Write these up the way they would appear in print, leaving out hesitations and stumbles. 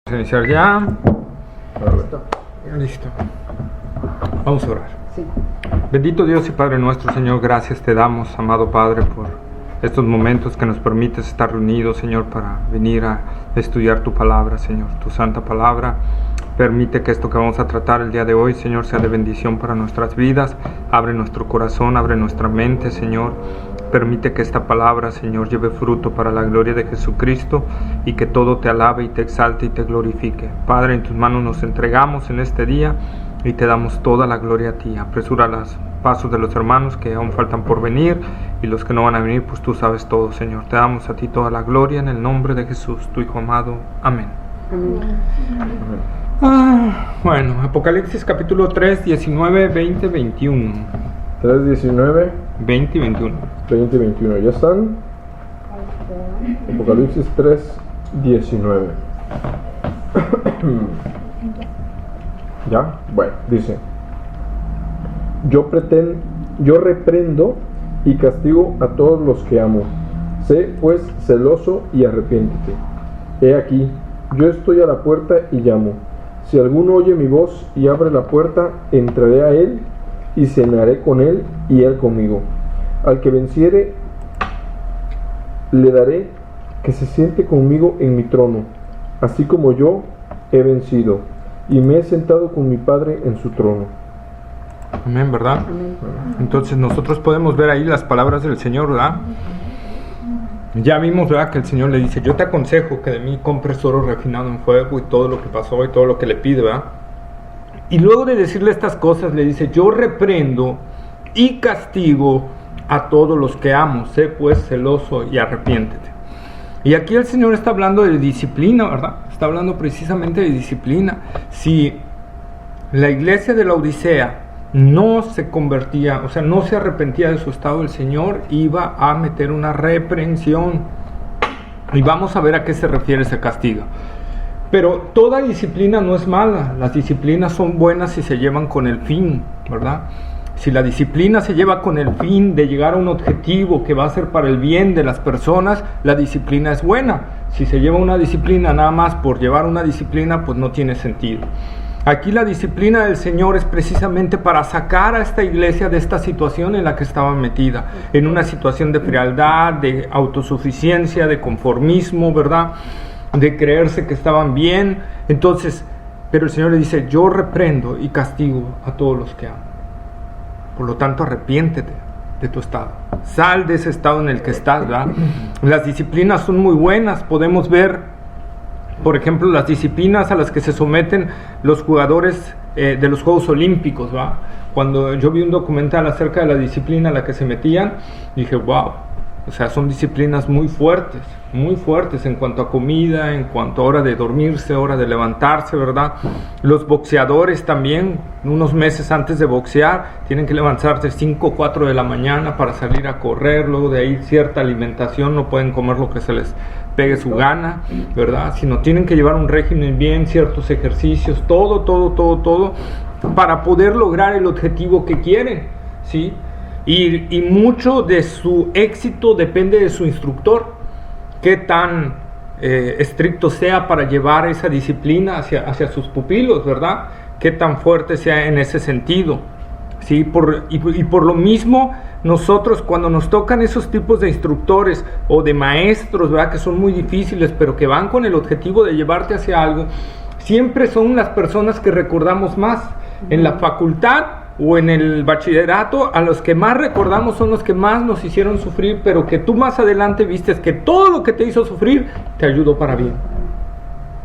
Iniciar ya. Listo. Vamos a orar. Sí. Bendito Dios y Padre nuestro, Señor, gracias te damos, amado Padre, por estos momentos que nos permites estar reunidos, Señor, para venir a estudiar tu palabra, Señor, tu santa palabra. Permite que esto que vamos a tratar el día de hoy, Señor, sea de bendición para nuestras vidas. Abre nuestro corazón, abre nuestra mente, Señor. Permite que esta palabra, Señor, lleve fruto para la gloria de Jesucristo y que todo te alabe y te exalte y te glorifique. Padre, en tus manos nos entregamos en este día y te damos toda la gloria a ti. Apresura los pasos de los hermanos que aún faltan por venir y los que no van a venir, pues tú sabes todo, Señor. Te damos a ti toda la gloria en el nombre de Jesús, tu Hijo amado. Amén. Bueno, Apocalipsis capítulo 3, 19, 20, 21. 3, 19, 20 y 21. 20 y 21. ¿Ya están? Apocalipsis 3, 19. ¿Ya? Bueno, dice: Yo reprendo y castigo a todos los que amo. Sé pues celoso y arrepiéntete. He aquí, yo estoy a la puerta y llamo. Si alguno oye mi voz y abre la puerta, entraré a él y cenaré con él y él conmigo. Al que venciere, le daré que se siente conmigo en mi trono, así como yo he vencido y me he sentado con mi Padre en su trono. Amén, ¿verdad? Amén. Entonces nosotros podemos ver ahí las palabras del Señor, ¿verdad? Ya vimos, ¿verdad?, que el Señor le dice: yo te aconsejo que de mí compres oro refinado en fuego, y todo lo que pasó y todo lo que le pide, ¿verdad? Y luego de decirle estas cosas le dice: yo reprendo y castigo a todos los que amo. Sé pues celoso y arrepiéntete. Y aquí el Señor está hablando de disciplina, ¿verdad? Está hablando precisamente de disciplina. Si la iglesia de la Odisea no se convertía, o sea, no se arrepentía de su estado, el Señor iba a meter una reprensión. Y vamos a ver a qué se refiere ese castigo. Pero toda disciplina no es mala. Las disciplinas son buenas si se llevan con el fin, ¿verdad? Si la disciplina se lleva con el fin de llegar a un objetivo que va a ser para el bien de las personas, la disciplina es buena. Si se lleva una disciplina nada más por llevar una disciplina, pues no tiene sentido. Aquí la disciplina del Señor es precisamente para sacar a esta iglesia de esta situación en la que estaba metida, en una situación de frialdad, de autosuficiencia, de conformismo, ¿verdad?, de creerse que estaban bien. Entonces, pero el Señor le dice: yo reprendo y castigo a todos los que amo. Por lo tanto, arrepiéntete de tu estado, sal de ese estado en el que estás, ¿verdad? Las disciplinas son muy buenas. Podemos ver, por ejemplo, las disciplinas a las que se someten los jugadores de los Juegos Olímpicos, ¿verdad? Cuando yo vi un documental acerca de la disciplina a la que se metían, dije: wow, o sea, son disciplinas muy fuertes en cuanto a comida, en cuanto a hora de dormirse, hora de levantarse, ¿verdad? Los boxeadores también, unos meses antes de boxear, tienen que levantarse 5 o 4 de la mañana para salir a correr. Luego de ahí cierta alimentación, no pueden comer lo que se les pegue su gana, ¿verdad? Sino tienen que llevar un régimen bien, ciertos ejercicios, todo, para poder lograr el objetivo que quieren, ¿sí? Y mucho de su éxito depende de su instructor, qué tan estricto sea para llevar esa disciplina hacia sus pupilos, ¿verdad? Qué tan fuerte sea en ese sentido, ¿sí? Y por lo mismo, nosotros cuando nos tocan esos tipos de instructores o de maestros, ¿verdad?, que son muy difíciles, pero que van con el objetivo de llevarte hacia algo, siempre son las personas que recordamos más. En la facultad o en el bachillerato, a los que más recordamos son los que más nos hicieron sufrir, pero que tú más adelante vistes que todo lo que te hizo sufrir te ayudó para bien.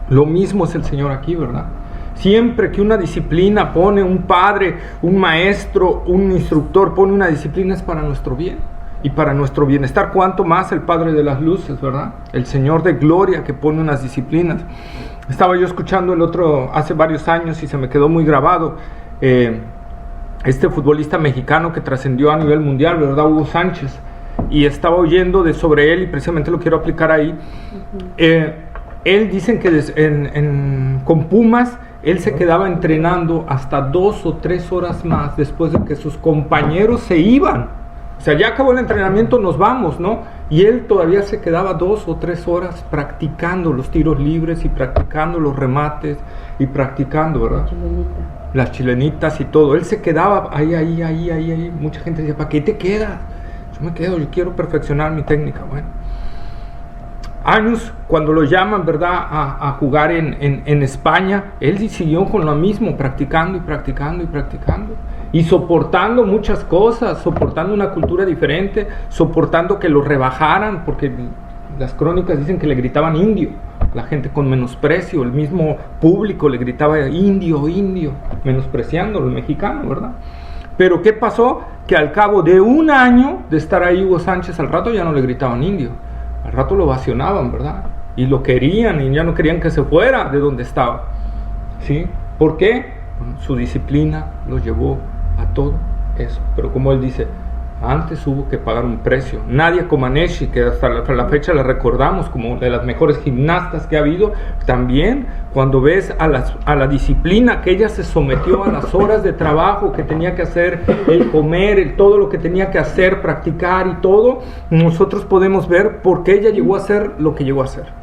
Lo mismo es el Señor aquí, ¿verdad? Siempre que una disciplina pone, un padre, un maestro, un instructor pone una disciplina, es para nuestro bien y para nuestro bienestar. Cuanto más el Padre de las luces, ¿verdad? El Señor de gloria que pone unas disciplinas. Estaba yo escuchando hace varios años y se me quedó muy grabado, este futbolista mexicano que trascendió a nivel mundial, ¿verdad?, Hugo Sánchez, y estaba oyendo sobre él y precisamente lo quiero aplicar ahí. Él dicen que con Pumas él se quedaba entrenando hasta 2 o 3 horas más después de que sus compañeros se iban. O sea, ya acabó el entrenamiento, nos vamos, ¿no? Y él todavía se quedaba 2 o 3 horas practicando los tiros libres y practicando los remates y practicando, ¿verdad? Las chilenitas y todo. Él se quedaba ahí. Mucha gente decía, ¿para qué te quedas? Yo me quedo, yo quiero perfeccionar mi técnica. Bueno, años cuando lo llaman, ¿verdad?, a jugar en España, él siguió con lo mismo, practicando y soportando muchas cosas, soportando una cultura diferente, soportando que lo rebajaran, porque las crónicas dicen que le gritaban indio, la gente con menosprecio, el mismo público le gritaba indio, menospreciando al mexicano, ¿verdad? Pero ¿qué pasó? Que al cabo de un año de estar ahí Hugo Sánchez, al rato ya no le gritaban indio, al rato lo ovacionaban, ¿verdad? Y lo querían y ya no querían que se fuera de donde estaba, ¿sí? ¿Por qué? Bueno, su disciplina lo llevó a todo eso. Pero como él dice, antes hubo que pagar un precio. Nadia Comaneci, que hasta la fecha la recordamos como de las mejores gimnastas que ha habido, también cuando ves a la disciplina que ella se sometió, a las horas de trabajo que tenía que hacer, el comer, todo lo que tenía que hacer, practicar y todo, nosotros podemos ver por qué ella llegó a hacer lo que llegó a hacer.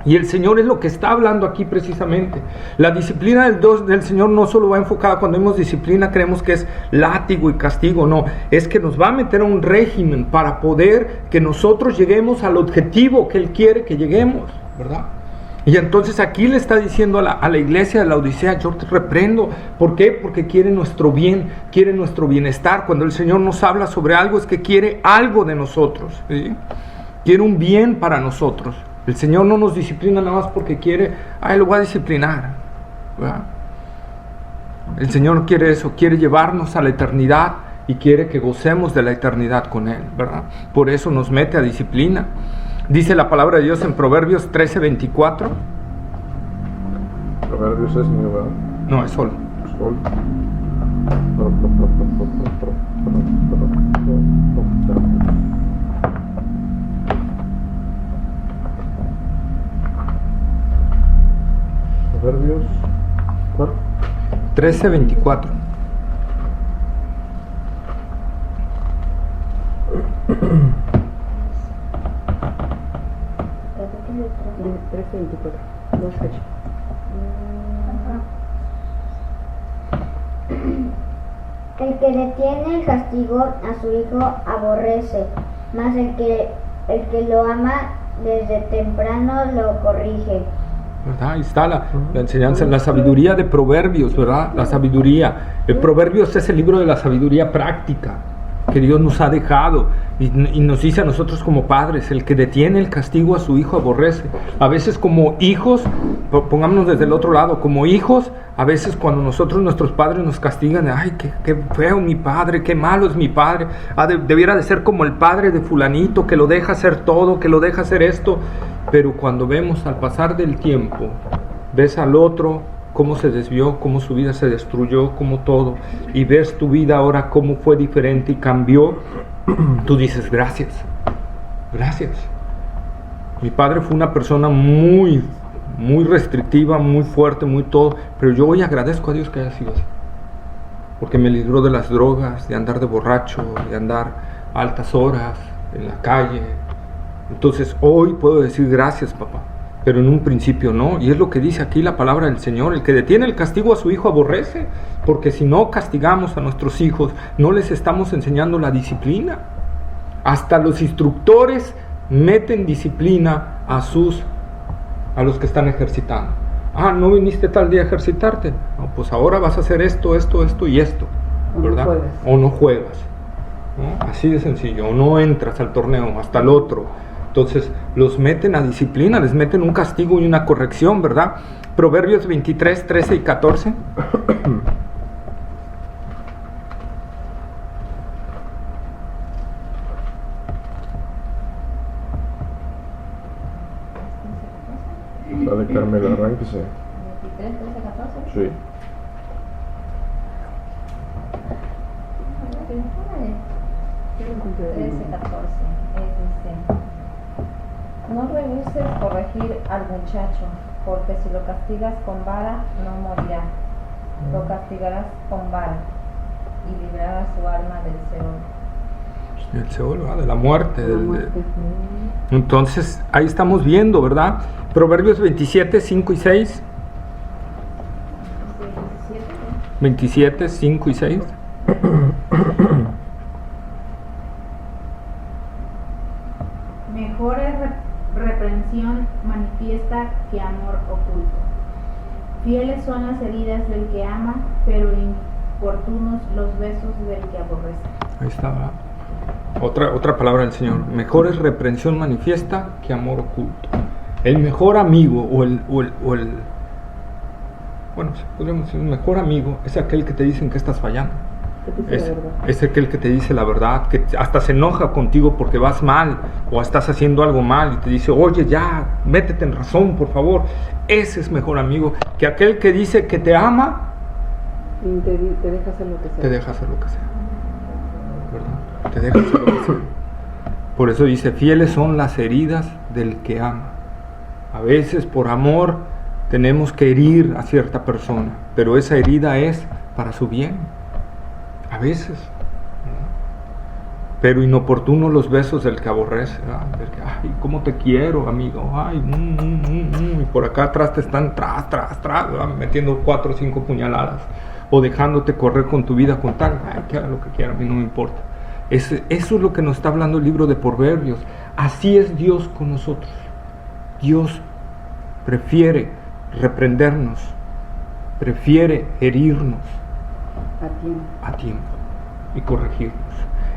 Y el Señor es lo que está hablando aquí precisamente. La disciplina del Señor no solo va enfocada, cuando vemos disciplina creemos que es látigo y castigo, no, es que nos va a meter a un régimen para poder que nosotros lleguemos al objetivo que Él quiere que lleguemos, ¿verdad? Y entonces aquí le está diciendo a la iglesia de la Odisea, yo te reprendo. ¿Por qué? Porque quiere nuestro bien, quiere nuestro bienestar. Cuando el Señor nos habla sobre algo es que quiere algo de nosotros, ¿sí? Quiere un bien para nosotros. El Señor no nos disciplina nada más porque quiere, lo voy a disciplinar, ¿verdad? El Señor quiere eso, quiere llevarnos a la eternidad y quiere que gocemos de la eternidad con Él, ¿verdad? Por eso nos mete a disciplina. Dice la palabra de Dios en Proverbios 13:24. Proverbios es mío, ¿verdad? No, es Sol. Sol. Proverbios, ¿cuál? 13:24. El que detiene el castigo a su hijo aborrece, mas el que lo ama desde temprano lo corrige. ¿Verdad? Ahí está la enseñanza, la sabiduría de Proverbios, ¿verdad? La sabiduría. El Proverbios es el libro de la sabiduría práctica que Dios nos ha dejado y nos dice a nosotros como padres, el que detiene el castigo a su hijo aborrece. A veces como hijos, pongámonos desde el otro lado, como hijos, a veces cuando nuestros padres nos castigan, ay, qué feo mi padre, qué malo es mi padre, debiera de ser como el padre de fulanito, que lo deja hacer todo, que lo deja hacer esto. Pero cuando vemos al pasar del tiempo, ves al otro cómo se desvió, cómo su vida se destruyó, cómo todo, y ves tu vida ahora cómo fue diferente y cambió, tú dices gracias. Mi padre fue una persona muy restrictiva, muy fuerte, muy todo, pero yo hoy agradezco a Dios que haya sido así, porque me libró de las drogas, de andar de borracho, de andar a altas horas en la calle. Entonces hoy puedo decir gracias, papá, pero en un principio no, y es lo que dice aquí la palabra del Señor, el que detiene el castigo a su hijo aborrece, porque si no castigamos a nuestros hijos, no les estamos enseñando la disciplina. Hasta los instructores meten disciplina a los que están ejercitando. ¿No viniste tal día a ejercitarte? No, pues ahora vas a hacer esto y esto, ¿verdad? O no juegas, ¿no? Así de sencillo, o no entras al torneo, hasta el otro. Entonces los meten a disciplina, les meten un castigo y una corrección, ¿verdad? Proverbios 23, 13 y 14. Dale, Carmela, arránquese. 23, 13, 14. Sí. No rehuses corregir al muchacho, porque si lo castigas con vara, no morirá. Lo castigarás con vara y librarás su alma del Seol. El Seol, ¿verdad? De la muerte. La muerte. Entonces, ahí estamos viendo, ¿verdad? Proverbios 27, 5 y 6. 27, 5 y 6. Mejor es reprensión manifiesta que amor oculto. Fieles son las heridas del que ama, pero importunos los besos del que aborrece. Ahí está, ¿verdad? Otra palabra del Señor. Mejor es reprensión manifiesta que amor oculto. El mejor amigo bueno, podríamos decir, el mejor amigo es aquel que te dicen que estás fallando. Es aquel que te dice la verdad, que hasta se enoja contigo porque vas mal o estás haciendo algo mal y te dice, oye, ya, métete en razón, por favor. Ese es mejor amigo que aquel que dice que te ama Y te deja hacer lo que sea. te deja hacer lo que sea, ¿verdad? Te deja hacer lo que sea. Por eso dice, fieles son las heridas del que ama. A veces por amor tenemos que herir a cierta persona, pero esa herida es para su bien. A veces, ¿verdad? Pero inoportuno los besos del que aborrece, ¿verdad? Del que, ay, cómo te quiero, amigo, ay, y por acá atrás te están tras, ¿verdad? Metiendo 4 o 5 puñaladas, o dejándote correr con tu vida con tal, ay, que haga lo que quiera, a mí no me importa. Eso es lo que nos está hablando el libro de Proverbios. Así es Dios con nosotros. Dios prefiere reprendernos, prefiere herirnos a tiempo y corregirnos.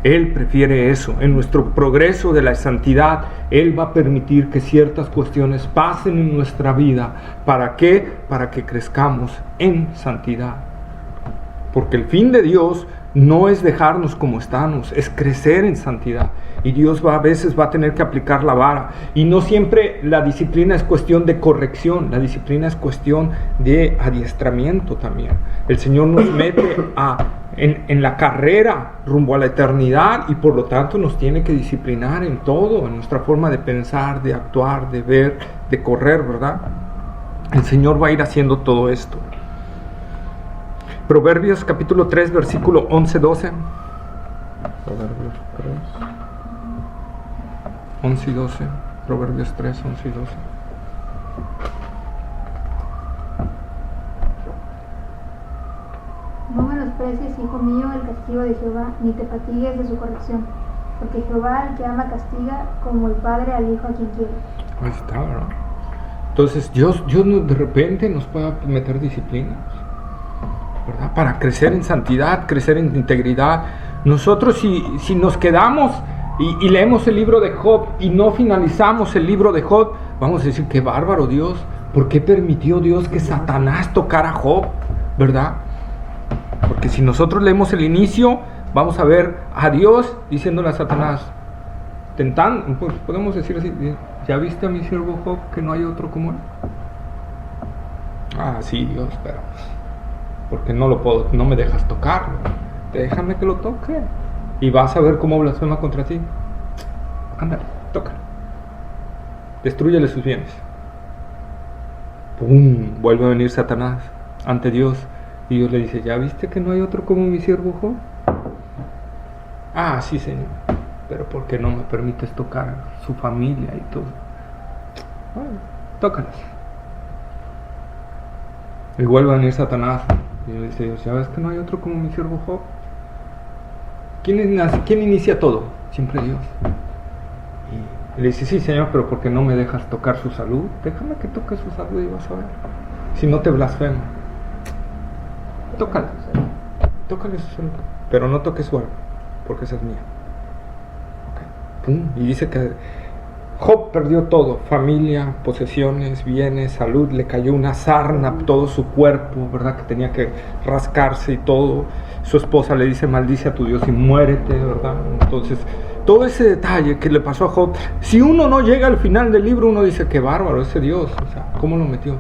Él prefiere eso. En nuestro progreso de la santidad, Él va a permitir que ciertas cuestiones pasen en nuestra vida. ¿Para qué? Para que crezcamos en santidad. Porque el fin de Dios no es dejarnos como estamos, es crecer en santidad. Y Dios a veces va a tener que aplicar la vara. Y no siempre la disciplina es cuestión de corrección, la disciplina es cuestión de adiestramiento también. El Señor nos mete en la carrera rumbo a la eternidad y por lo tanto nos tiene que disciplinar en todo, en nuestra forma de pensar, de actuar, de ver, de correr, ¿verdad? El Señor va a ir haciendo todo esto. Proverbios capítulo 3, versículo 11-12. Proverbios 3. 11 y 12. Proverbios 3, 11 y 12. No menosprecies, hijo mío, el castigo de Jehová, ni te fatigues de su corrección, porque Jehová al que ama castiga, como el padre al hijo a quien quiere. Ahí está, ¿verdad? Entonces Dios de repente nos puede meter disciplinas, ¿verdad? Para crecer en santidad, crecer en integridad. Nosotros si nos quedamos y leemos el libro de Job y no finalizamos el libro de Job, vamos a decir, qué bárbaro Dios, ¿por qué permitió Dios que Satanás tocara a Job? ¿Verdad? Porque si nosotros leemos el inicio, vamos a ver a Dios diciéndole a Satanás, tentando, pues podemos decir así, ¿ya viste a mi siervo Job que no hay otro como él? Ah, sí, Dios, pero porque no me dejas tocarlo. Déjame que lo toque y vas a ver cómo blasfema contra ti. Ándale, tócalo. Destrúyele sus bienes. ¡Pum! Vuelve a venir Satanás ante Dios y Dios le dice, ¿ya viste que no hay otro como mi siervo Job? Ah, sí, Señor, pero ¿por qué no me permites tocar su familia y todo? Bueno, tócalas. Y vuelve a venir Satanás y le dice Dios, ¿ya ves que no hay otro como mi siervo Job? ¿Quién inicia todo? Siempre Dios. Y le dice, sí, Señor, pero ¿por qué no me dejas tocar su salud? Déjame que toque su salud y vas a ver. Si no te blasfemo. Tócale su salud, pero no toques su alma, porque esa es mía. Okay. Y dice que Job perdió todo, familia, posesiones, bienes, salud, le cayó una sarna, todo su cuerpo, ¿verdad? Que tenía que rascarse y todo. Su esposa le dice, maldice a tu Dios y muérete, ¿verdad? Entonces, todo ese detalle que le pasó a Job, si uno no llega al final del libro, uno dice, qué bárbaro ese Dios, o sea, ¿cómo lo metió?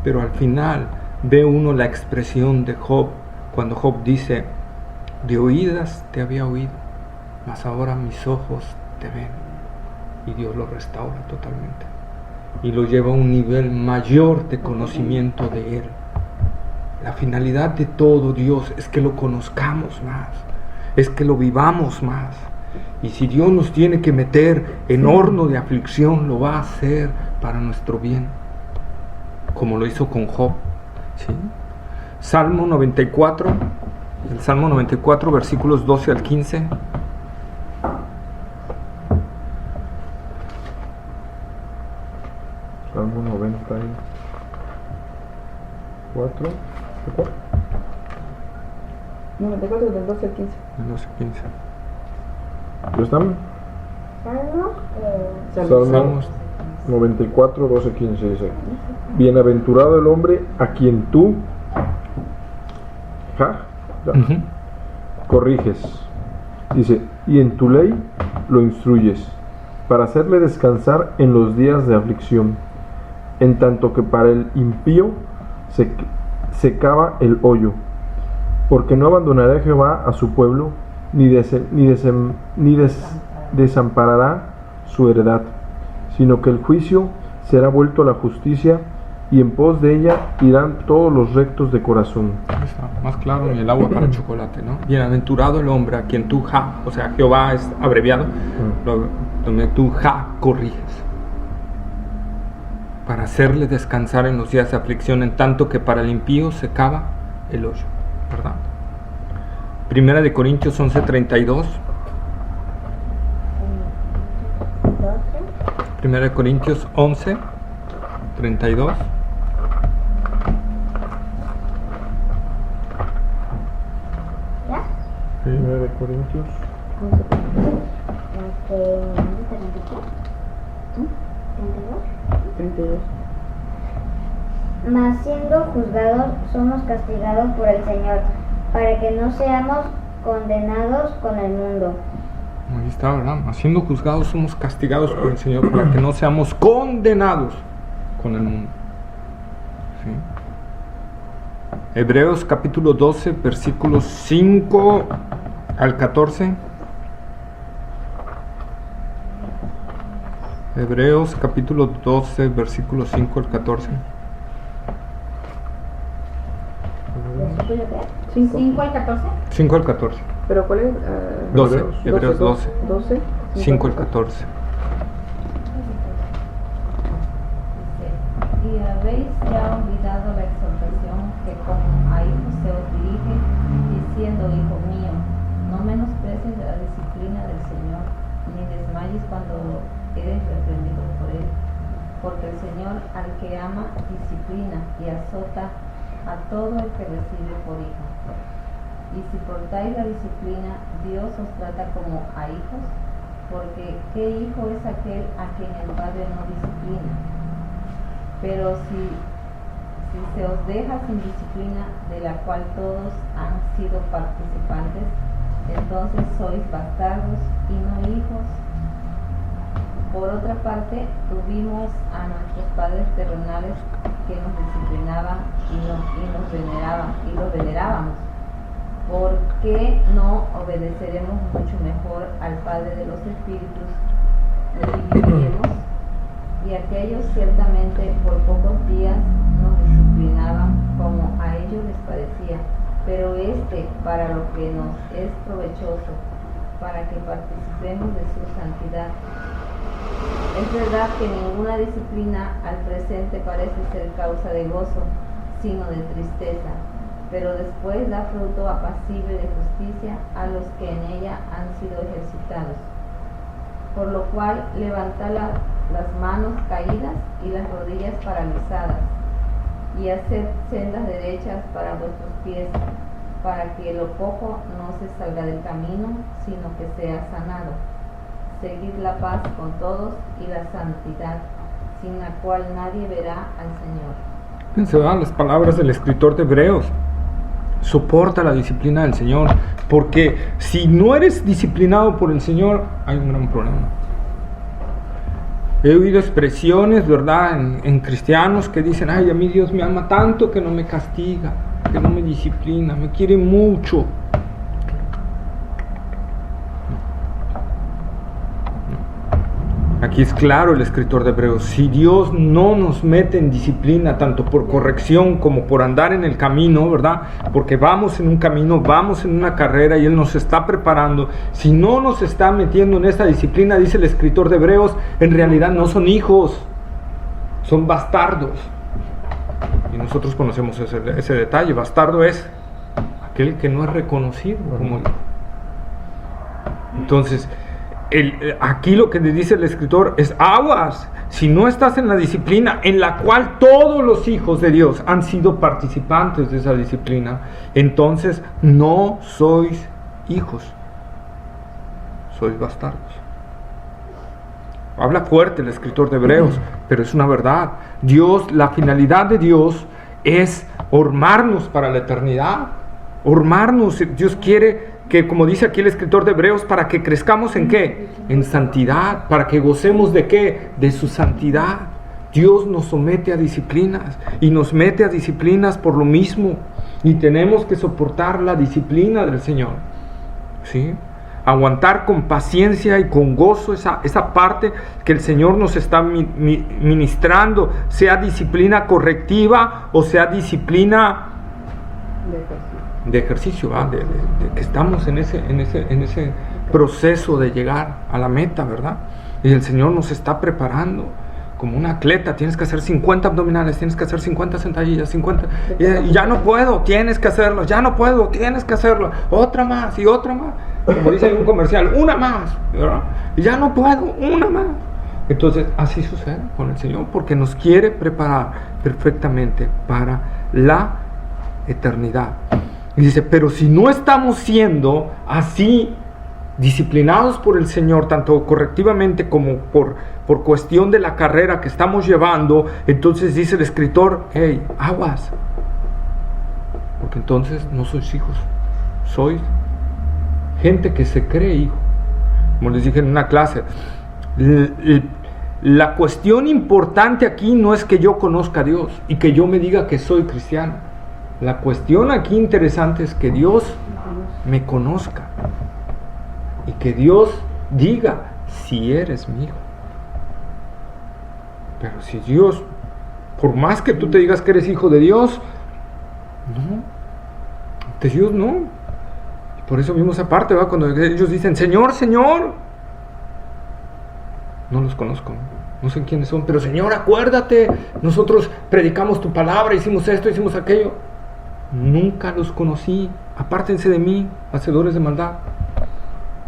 Pero al final ve uno la expresión de Job, cuando Job dice, de oídas te había oído, mas ahora mis ojos te ven. Y Dios lo restaura totalmente y lo lleva a un nivel mayor de conocimiento de Él. La finalidad de todo Dios es que lo conozcamos más, es que lo vivamos más, Y si Dios nos tiene que meter en horno de aflicción, lo va a hacer para nuestro bien, como lo hizo con Job. ¿Sí? Salmo 94, el Salmo 94, versículos 12 al 15. Salmo 94. ¿De cuál? 94 del 12 al 15. El 12 al 15. ¿Ya están? Salmos, Salmos 94, 12, 15 dice: Bienaventurado el hombre a quien tú corriges. Dice: y en tu ley lo instruyes, para hacerle descansar en los días de aflicción. En tanto que para el impío se cava el hoyo, porque no abandonará Jehová a su pueblo, ni desamparará su heredad, sino que el juicio será vuelto a la justicia, y en pos de ella irán todos los rectos de corazón. Está más claro ni el agua para chocolate, ¿no? Bienaventurado el hombre a quien tú o sea, Jehová es abreviado, donde tú corriges, para hacerle descansar en los días de aflicción, en tanto que para el impío se cava el hoyo, ¿verdad? Primera de Corintios 11:32. Primera de Corintios 11:32. ¿ya? 1 de Corintios. 32. Mas siendo juzgados, somos castigados por el Señor, para que no seamos condenados con el mundo. Ahí está, ¿verdad? Siendo juzgados somos castigados por el Señor, para que no seamos condenados con el mundo. ¿Sí? Hebreos capítulo 12, versículos 5 al 14. Hebreos capítulo 12, versículos 5 al 14. 5 al 14. 5 al 14. ¿Pero cuál es? 12, Hebreos 12. 12. 5 al 14. Y habéis ya olvidado la exhortación que como a hijos se os dirige, diciendo: hijo mío, no menosprecies la disciplina del Señor, ni desmayes cuando eres reprendido por él, porque el Señor al que ama disciplina y azota a todo el que recibe por hijo. Y si portáis la disciplina, Dios os trata como a hijos, porque ¿qué hijo es aquel a quien el Padre no disciplina? Pero si se os deja sin disciplina, de la cual todos han sido participantes, entonces sois bastardos y no hijos. Por otra parte, tuvimos a nuestros padres terrenales que nos disciplinaban y los venerábamos. ¿Por qué no obedeceremos mucho mejor al Padre de los Espíritus y viviremos? Y aquellos ciertamente por pocos días nos disciplinaban como a ellos les parecía, pero para lo que nos es provechoso, para que participemos de su santidad. Es verdad que ninguna disciplina al presente parece ser causa de gozo, sino de tristeza, pero después da fruto apacible de justicia a los que en ella han sido ejercitados. Por lo cual levantad las manos caídas y las rodillas paralizadas, y haced sendas derechas para vuestros pies, para que lo cojo no se salga del camino, sino que sea sanado. Seguid la paz con todos y la santidad, sin la cual nadie verá al Señor. Fíjense, ¿verdad? Las palabras del escritor de Hebreos. Soporta la disciplina del Señor, porque si no eres disciplinado por el Señor, hay un gran problema. He oído expresiones, ¿verdad?, en cristianos que dicen: ay, a mí Dios me ama tanto que no me castiga, que no me disciplina, me quiere mucho. Aquí es claro el escritor de Hebreos, si Dios no nos mete en disciplina, tanto por corrección como por andar en el camino, ¿verdad? Porque vamos en un camino, vamos en una carrera y Él nos está preparando. Si no nos está metiendo en esta disciplina, dice el escritor de Hebreos, en realidad no son hijos, son bastardos. Y nosotros conocemos ese detalle. Bastardo es aquel que no es reconocido como hijo. Entonces, aquí lo que le dice el escritor es aguas, si no estás en la disciplina en la cual todos los hijos de Dios han sido participantes de esa disciplina, entonces no sois hijos, sois bastardos. Habla fuerte el escritor de Hebreos, pero es una verdad. Dios, la finalidad de Dios es formarnos para la eternidad, formarnos. Dios quiere que, como dice aquí el escritor de Hebreos, para que crezcamos ¿en qué? En santidad, para que gocemos ¿de qué? De su santidad. Dios nos somete a disciplinas y nos mete a disciplinas por lo mismo, y tenemos que soportar la disciplina del Señor, ¿sí? Aguantar con paciencia y con gozo esa parte que el Señor nos está ministrando, sea disciplina correctiva o sea disciplina de ejercicio, de que estamos en ese proceso de llegar a la meta, ¿verdad? Y el Señor nos está preparando como un atleta. Tienes que hacer 50 abdominales, tienes que hacer 50 sentadillas, 50, y ya no puedo, tienes que hacerlo, ya no puedo, tienes que hacerlo, otra más y otra más, como dice en un comercial, una más, ¿verdad? Y ya no puedo, una más. Entonces así sucede con el Señor, porque nos quiere preparar perfectamente para la eternidad. Y dice, pero si no estamos siendo así disciplinados por el Señor, tanto correctivamente como por cuestión de la carrera que estamos llevando, entonces dice el escritor, hey, aguas, porque entonces no sois hijos, sois gente que se cree hijo. Como les dije en una clase, la cuestión importante aquí no es que yo conozca a Dios y que yo me diga que soy cristiano. La cuestión aquí interesante es que Dios me conozca y que Dios diga si eres mi hijo. Pero si Dios, por más que tú te digas que eres hijo de Dios, no, de Dios no. Por eso vimos aparte, ¿verdad? Cuando ellos dicen, Señor, Señor, no los conozco, no sé quiénes son, pero Señor, acuérdate, nosotros predicamos tu palabra, hicimos esto, hicimos aquello. Nunca los conocí, apártense de mí, hacedores de maldad.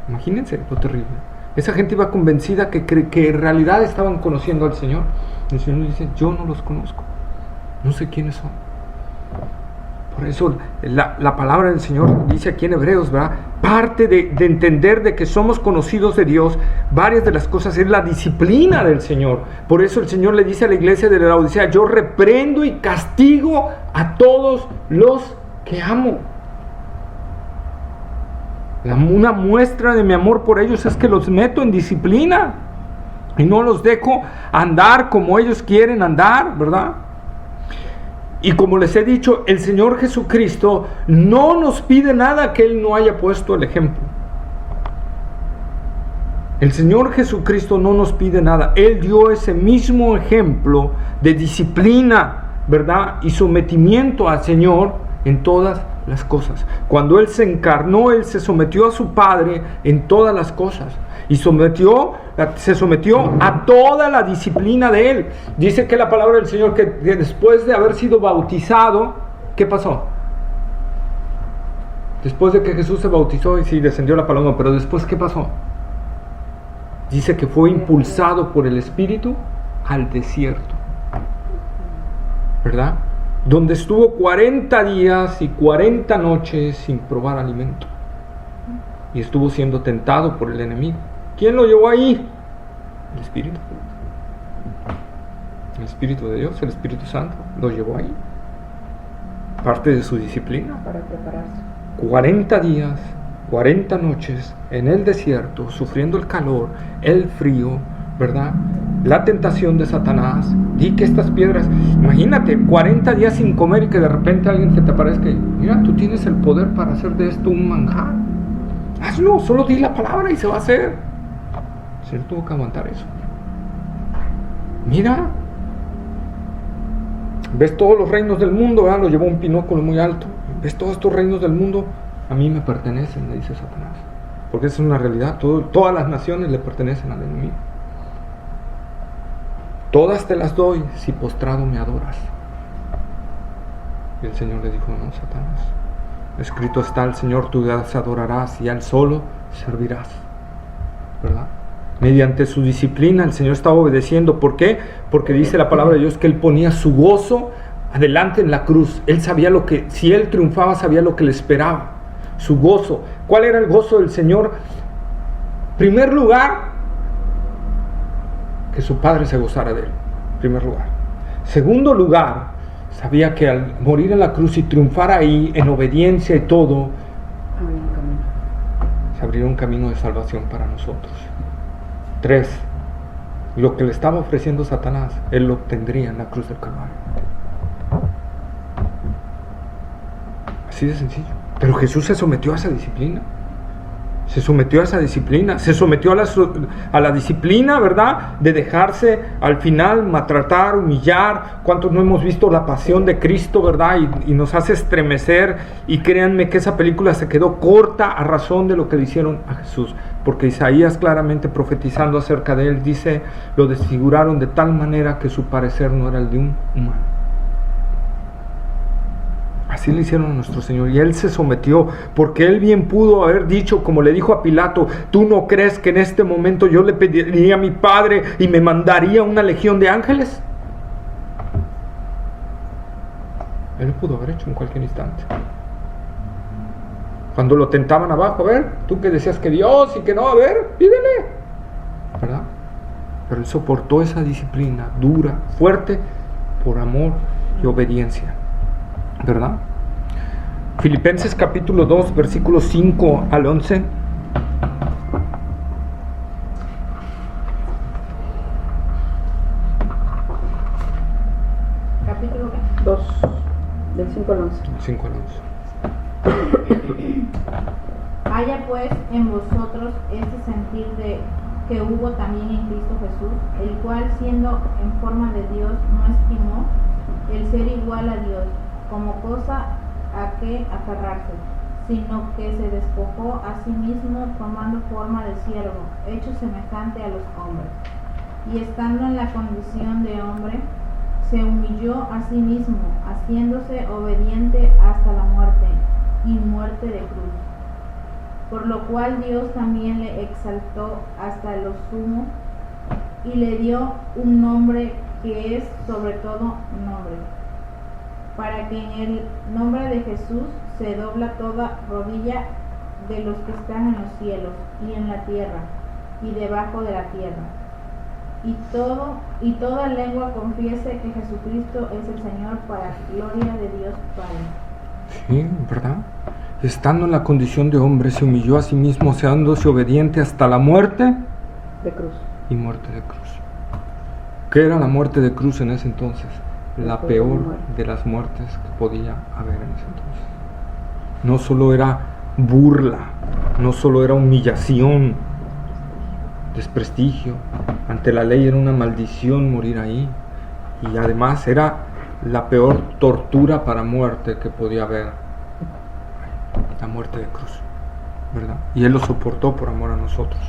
Imagínense lo terrible. Esa gente iba convencida que en realidad estaban conociendo al Señor. El Señor dice, yo no los conozco, no sé quiénes son. Por eso la palabra del Señor dice aquí en Hebreos, ¿verdad? Parte de entender de que somos conocidos de Dios, varias de las cosas es la disciplina del Señor. Por eso el Señor le dice a la iglesia de la Laodicea, yo reprendo y castigo a todos los que amo. Una muestra de mi amor por ellos es que los meto en disciplina y no los dejo andar como ellos quieren andar, ¿verdad? Y como les he dicho, el Señor Jesucristo no nos pide nada que Él no haya puesto el ejemplo. El Señor Jesucristo no nos pide nada. Él dio ese mismo ejemplo de disciplina, ¿verdad? Y sometimiento al Señor en todas las cosas. Cuando Él se encarnó, Él se sometió a su Padre en todas las cosas. Y se sometió a toda la disciplina de Él. Dice que la palabra del Señor que después de haber sido bautizado, ¿qué pasó? Después de que Jesús se bautizó y sí, descendió la paloma, pero después ¿qué pasó? Dice que fue impulsado por el Espíritu al desierto, ¿verdad? Donde estuvo 40 días y 40 noches sin probar alimento. Y estuvo siendo tentado por el enemigo. ¿Quién lo llevó ahí? El Espíritu. El Espíritu de Dios, el Espíritu Santo, lo llevó ahí. Parte de su disciplina. Para prepararse. 40 días, 40 noches en el desierto, sufriendo el calor, el frío, ¿verdad? La tentación de Satanás. Di que estas piedras, imagínate, 40 días sin comer y que de repente alguien se te aparezca y mira, tú tienes el poder para hacer de esto un manjar. Hazlo, solo di la palabra y se va a hacer. El Señor tuvo que aguantar eso. mira, ves todos los reinos del mundo, ¿verdad? Lo llevó un pinóculo muy alto. Ves todos estos reinos del mundo, a mí me pertenecen, le dice Satanás. Porque esa es una realidad, todas las naciones le pertenecen al enemigo. Todas te las doy si postrado me adoras. Y el Señor le dijo, no, Satanás, escrito está, el Señor tu Dios adorarás y a Él solo servirás, ¿verdad? Mediante su disciplina el Señor estaba obedeciendo. ¿Por qué? Porque dice la palabra de Dios que Él ponía su gozo adelante en la cruz. Él sabía si Él triunfaba, sabía lo que le esperaba. Su gozo. ¿Cuál era el gozo del Señor? Primer lugar, que su Padre se gozara de Él. Primer lugar. Segundo lugar, sabía que al morir en la cruz y triunfar ahí en obediencia y todo, se abriría un camino de salvación para nosotros. 3. Lo que le estaba ofreciendo Satanás, Él lo obtendría en la cruz del Calvario. Así de sencillo. Pero Jesús se sometió a esa disciplina. Se sometió a esa disciplina. Se sometió a la disciplina, ¿verdad? De dejarse al final maltratar, humillar. ¿Cuántos no hemos visto La Pasión de Cristo, verdad? Y nos hace estremecer. Y créanme que esa película se quedó corta a razón de lo que le hicieron a Jesús. Porque Isaías, claramente profetizando acerca de Él, dice, lo desfiguraron de tal manera que su parecer no era el de un humano. Así le hicieron a nuestro Señor, y Él se sometió, porque Él bien pudo haber dicho, como le dijo a Pilato, ¿tú no crees que en este momento yo le pediría a mi Padre y me mandaría una legión de ángeles? Él lo pudo haber hecho en cualquier instante. Cuando lo tentaban abajo, a ver, tú que decías que Dios y que no, a ver, pídele, ¿verdad? Pero Él soportó esa disciplina dura, fuerte, por amor y obediencia, ¿verdad? Filipenses capítulo 2, versículos 5 al 11. Capítulo 2, del 5 al 11. 5 al 11. Haya pues en vosotros ese sentir que hubo también en Cristo Jesús, el cual siendo en forma de Dios no estimó el ser igual a Dios como cosa a que aferrarse, sino que se despojó a sí mismo tomando forma de siervo, hecho semejante a los hombres, y estando en la condición de hombre, se humilló a sí mismo, haciéndose obediente hasta la muerte, y muerte de cruz. Por lo cual Dios también le exaltó hasta lo sumo, y le dio un nombre que es sobre todo nombre, para que en el nombre de Jesús se dobla toda rodilla de los que están en los cielos y en la tierra y debajo de la tierra, y toda lengua confiese que Jesucristo es el Señor, para gloria de Dios Padre. Sí, ¿verdad? Estando en la condición de hombre, se humilló a sí mismo, haciéndose obediente hasta la muerte De cruz. y muerte de cruz. ¿Qué era la muerte de cruz en ese entonces? La peor de las muertes que podía haber en ese entonces. No solo era burla, no solo era humillación, desprestigio. Ante la ley era una maldición morir ahí. Y además era la peor tortura para muerte que podía haber. La muerte de cruz, ¿verdad? Y Él lo soportó por amor a nosotros.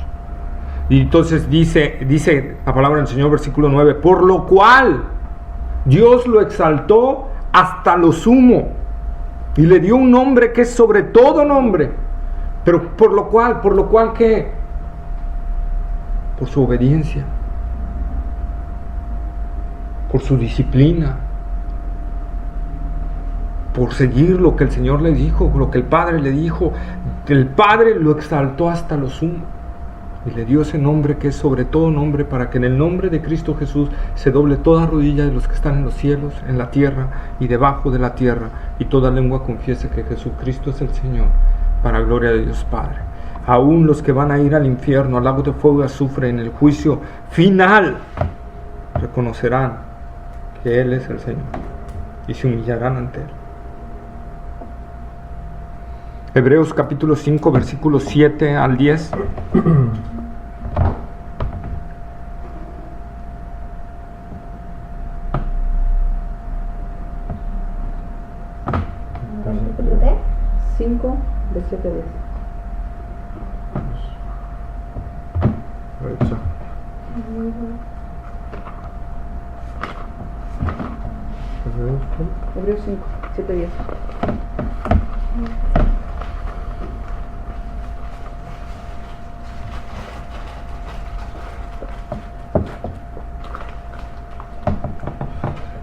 Y entonces dice la palabra del Señor, versículo 9, por lo cual Dios lo exaltó hasta lo sumo y le dio un nombre que es sobre todo nombre. Pero por lo cual ¿qué? Por su obediencia, por su disciplina, por seguir lo que el Señor le dijo, lo que el Padre le dijo. El Padre lo exaltó hasta lo sumo y le dio ese nombre que es sobre todo nombre, para que en el nombre de Cristo Jesús se doble toda rodilla de los que están en los cielos, en la tierra y debajo de la tierra, y toda lengua confiese que Jesucristo es el Señor, para gloria de Dios Padre. Aún los que van a ir al infierno, al lago de fuego y azufre, en el juicio final, reconocerán que Él es el Señor y se humillarán ante Él. Hebreos capítulo 5, versículos 7 al 10. ¿Qué? 5, de 7 a 10. Ahorita. Hebreos 5, 7 a 10.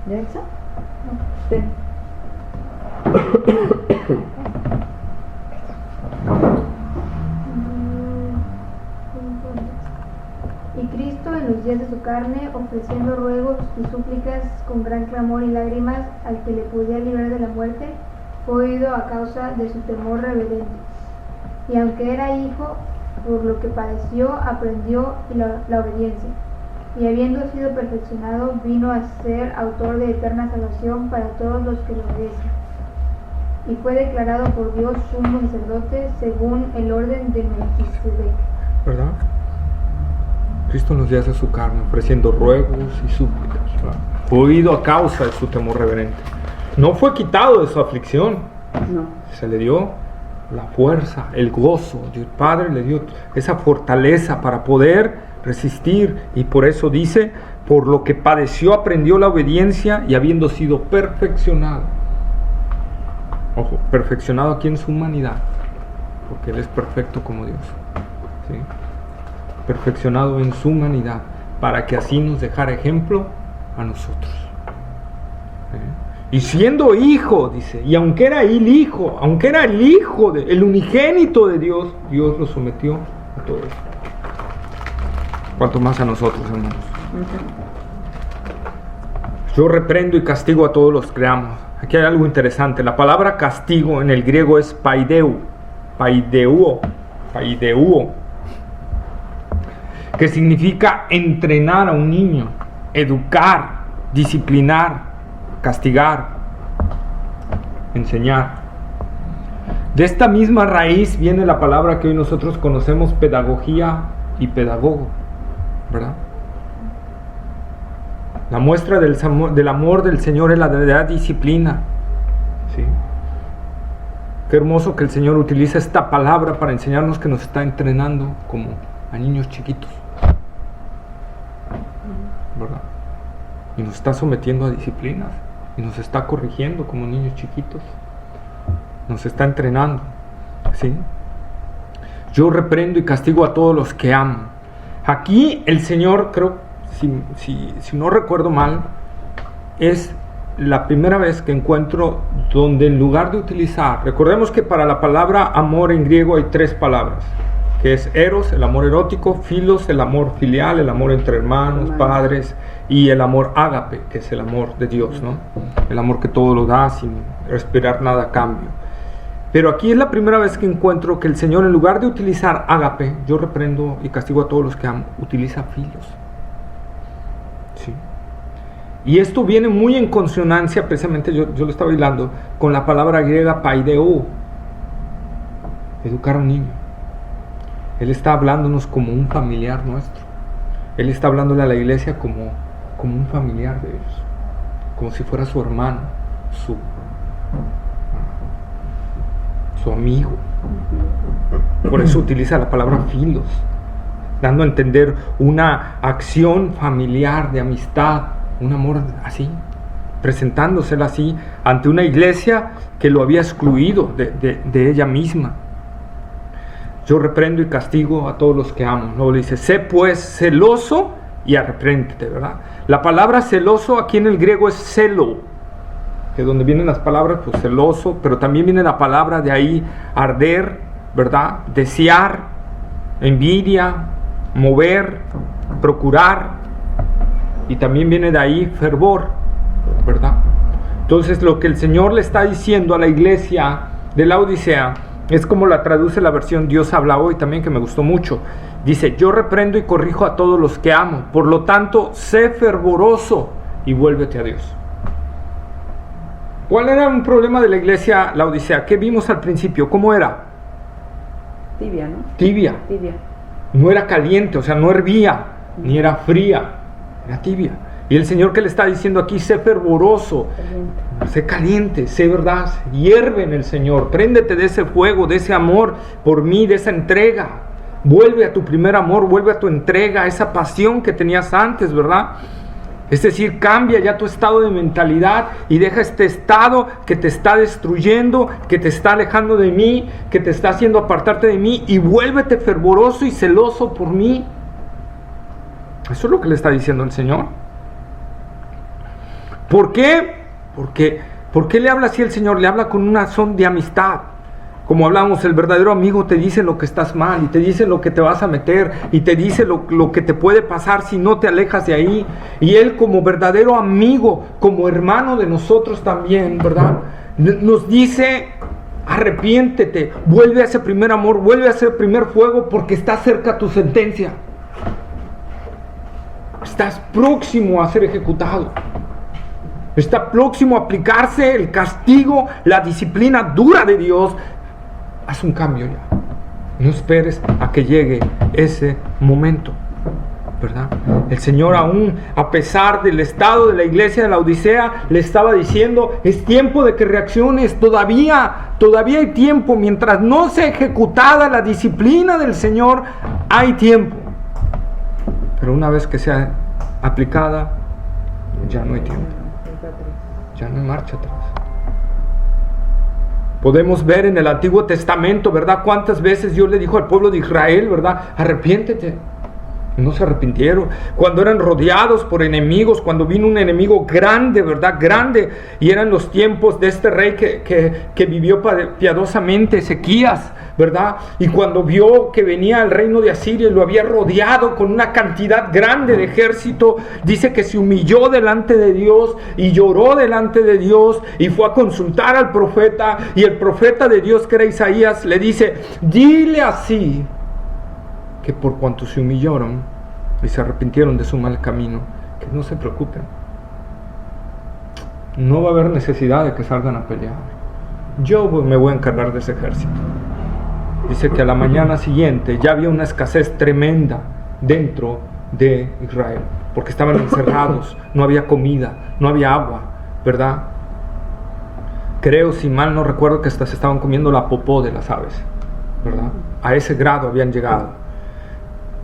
¿Ya está? Sí. Y Cristo en los días de su carne, ofreciendo ruegos y súplicas con gran clamor y lágrimas al que le podía librar de la muerte, fue oído a causa de su temor reverente. Y aunque era hijo, por lo que padeció, aprendió la obediencia. Y habiendo sido perfeccionado, vino a ser autor de eterna salvación para todos los que lo obedecen. Y fue declarado por Dios sumo sacerdote según el orden de Melquisedec. ¿Verdad? Cristo nos días de su carne, ofreciendo ruegos y súplicas, ¿verdad? Fue oído a causa de su temor reverente. No fue quitado de su aflicción. No. Se le dio la fuerza, el gozo. El Padre le dio esa fortaleza para poder resistir, y por eso dice, por lo que padeció aprendió la obediencia, y habiendo sido perfeccionado. Ojo, perfeccionado aquí en su humanidad, porque Él es perfecto como Dios, ¿sí? Perfeccionado en su humanidad, para que así nos dejara ejemplo a nosotros, ¿sí? Y siendo hijo, dice, y aunque era el hijo, el unigénito de Dios, Dios lo sometió a todo esto. Cuanto más a nosotros, hermanos. Yo reprendo y castigo a todos los que amo. Aquí hay algo interesante. La palabra castigo en el griego es paideuo, que significa entrenar a un niño, educar, disciplinar, castigar, enseñar. De esta misma raíz viene la palabra que hoy nosotros conocemos, pedagogía y pedagogo, ¿verdad? La muestra del amor del Señor es la de la disciplina, ¿sí? Qué hermoso que el Señor utiliza esta palabra para enseñarnos que nos está entrenando como a niños chiquitos, ¿verdad? Y nos está sometiendo a disciplinas y nos está corrigiendo como niños chiquitos, nos está entrenando, ¿sí? Yo reprendo y castigo a todos los que amo. Aquí el Señor, creo, si no recuerdo mal, es la primera vez que encuentro donde en lugar de utilizar, recordemos que para la palabra amor en griego hay 3 palabras, que es eros, el amor erótico, filos, el amor filial, el amor entre hermanos, padres, y el amor ágape, que es el amor de Dios, ¿no? El amor que todo lo da sin esperar nada a cambio. Pero aquí es la primera vez que encuentro que el Señor, en lugar de utilizar ágape, yo reprendo y castigo a todos los que amo, utiliza filos. ¿Sí? Y esto viene muy en consonancia, precisamente yo lo estaba hilando, con la palabra griega paideo, educar a un niño. Él está hablándonos como un familiar nuestro. Él está hablándole a la iglesia como un familiar de ellos, como si fuera su hermano, su amigo. Por eso utiliza la palabra filos, dando a entender una acción familiar de amistad, un amor así, presentándosela así ante una iglesia que lo había excluido de ella misma. Yo reprendo y castigo a todos los que amo. Luego dice, sé pues celoso y arrepréntete, ¿verdad? La palabra celoso aquí en el griego es celo, que donde vienen las palabras, pues celoso, pero también viene la palabra de ahí, arder, ¿verdad? Desear, envidia, mover, procurar, y también viene de ahí fervor, ¿verdad? Entonces lo que el Señor le está diciendo a la iglesia de la Odisea es como la traduce la versión Dios habla hoy también, que me gustó mucho. Dice, yo reprendo y corrijo a todos los que amo, por lo tanto, sé fervoroso y vuélvete a Dios. ¿Cuál era un problema de la iglesia la Odisea? ¿Qué vimos al principio? ¿Cómo era? Tibia, ¿no? Tibia. Tibia. No era caliente, o sea, no hervía, ni era fría, era tibia. Y el Señor que le está diciendo aquí, sé fervoroso, sé caliente, sé verdad, hierve en el Señor, préndete de ese fuego, de ese amor por mí, de esa entrega. Vuelve a tu primer amor, vuelve a tu entrega, a esa pasión que tenías antes, ¿verdad? Es decir, cambia ya tu estado de mentalidad y deja este estado que te está destruyendo, que te está alejando de mí, que te está haciendo apartarte de mí, y vuélvete fervoroso y celoso por mí. Eso es lo que le está diciendo el Señor. ¿Por qué? ¿Por qué le habla así el Señor? Le habla con una son de amistad. Como hablamos, el verdadero amigo te dice lo que estás mal, y te dice lo que te vas a meter, y te dice lo que te puede pasar si no te alejas de ahí. Y Él, como verdadero amigo, como hermano de nosotros también, ¿verdad?, nos dice: arrepiéntete, vuelve a ese primer amor, vuelve a ese primer fuego, porque está cerca tu sentencia. Estás próximo a ser ejecutado. Está próximo a aplicarse el castigo, la disciplina dura de Dios. Haz un cambio ya. No esperes a que llegue ese momento, ¿verdad? El Señor, aún a pesar del estado de la iglesia de la Odisea, le estaba diciendo: es tiempo de que reacciones. Todavía hay tiempo. Mientras no sea ejecutada la disciplina del Señor, hay tiempo. Pero una vez que sea aplicada, ya no hay tiempo. Ya no hay marcha atrás. Podemos ver en el Antiguo Testamento, ¿verdad?, cuántas veces Dios le dijo al pueblo de Israel, ¿verdad?, arrepiéntete. No se arrepintieron. Cuando eran rodeados por enemigos, cuando vino un enemigo grande, ¿verdad?, grande, y eran los tiempos de este rey que vivió piadosamente, Ezequías, ¿verdad? Y cuando vio que venía el reino de Asiria y lo había rodeado con una cantidad grande de ejército, dice que se humilló delante de Dios y lloró delante de Dios, y fue a consultar al profeta, y el profeta de Dios, que era Isaías, le dice: dile así, que por cuanto se humillaron y se arrepintieron de su mal camino, que no se preocupen. No va a haber necesidad de que salgan a pelear. Yo me voy a encargar de ese ejército. Dice que a la mañana siguiente ya había una escasez tremenda dentro de Israel, porque estaban encerrados, no había comida, no había agua, ¿verdad? Creo, si mal no recuerdo, que hasta se estaban comiendo la popó de las aves, ¿verdad? A ese grado habían llegado.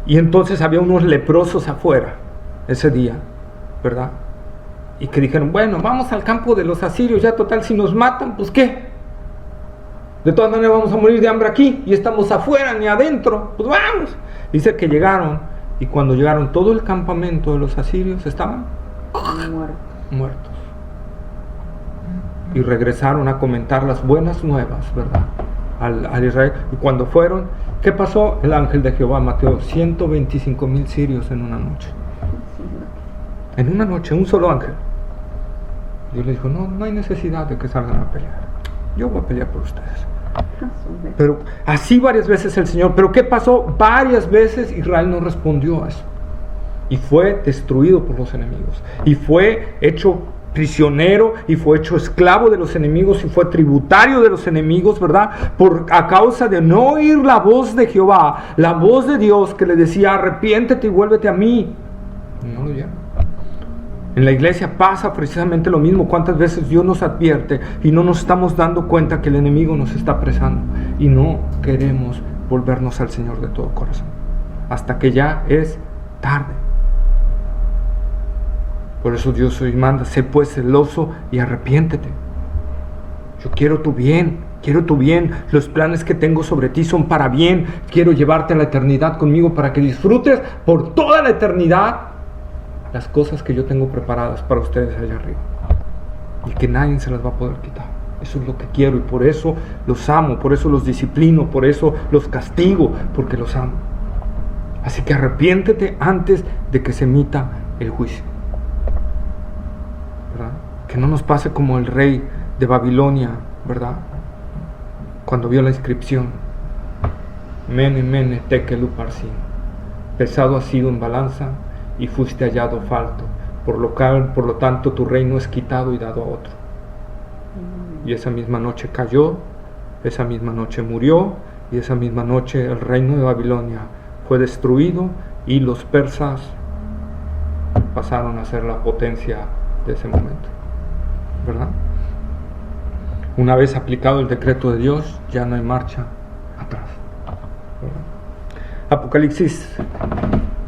Y entonces había unos leprosos afuera ese día, ¿verdad? Y que dijeron: bueno, vamos al campo de los asirios, ya total, si nos matan, pues ¿qué? De todas maneras vamos a morir de hambre aquí, y estamos afuera ni adentro, pues vamos. Dice que llegaron, y cuando llegaron, todo el campamento de los asirios estaban muertos. Y regresaron a comentar las buenas nuevas, ¿verdad?, al Israel. Y cuando fueron, ¿qué pasó? El ángel de Jehová mató 125,000 sirios en una noche. En una noche, un solo ángel. Dios le dijo: no hay necesidad de que salgan a pelear. Yo voy a pelear por ustedes. Pero así varias veces el Señor. ¿Pero qué pasó? Varias veces Israel no respondió a eso. Y fue destruido por los enemigos. Y fue hecho prisionero, y fue hecho esclavo de los enemigos, y fue tributario de los enemigos, ¿verdad? A causa de no oír la voz de Jehová, la voz de Dios que le decía: arrepiéntete y vuélvete a mí. No lo oyeron. En la iglesia pasa precisamente lo mismo. ¿Cuántas veces Dios nos advierte y no nos estamos dando cuenta que el enemigo nos está apresando, y no queremos volvernos al Señor de todo corazón, hasta que ya es tarde? Por eso Dios hoy manda: sé pues celoso y arrepiéntete. Yo quiero tu bien, los planes que tengo sobre ti son para bien. Quiero llevarte a la eternidad conmigo, para que disfrutes por toda la eternidad las cosas que yo tengo preparadas para ustedes allá arriba, y que nadie se las va a poder quitar. Eso es lo que quiero, y por eso los amo, por eso los disciplino, por eso los castigo, porque los amo. Así que arrepiéntete antes de que se emita el juicio, ¿verdad? Que no nos pase como el rey de Babilonia, ¿verdad? Cuando vio la inscripción: Mene, Mene, Tekel Uparsin, pesado has sido en balanza y fuiste hallado falto, por lo tanto tu reino es quitado y dado a otro. Y esa misma noche cayó, esa misma noche murió, y esa misma noche el reino de Babilonia fue destruido, y los persas pasaron a ser la potencia de ese momento, ¿verdad? Una vez aplicado el decreto de Dios, ya no hay marcha atrás, ¿verdad? Apocalipsis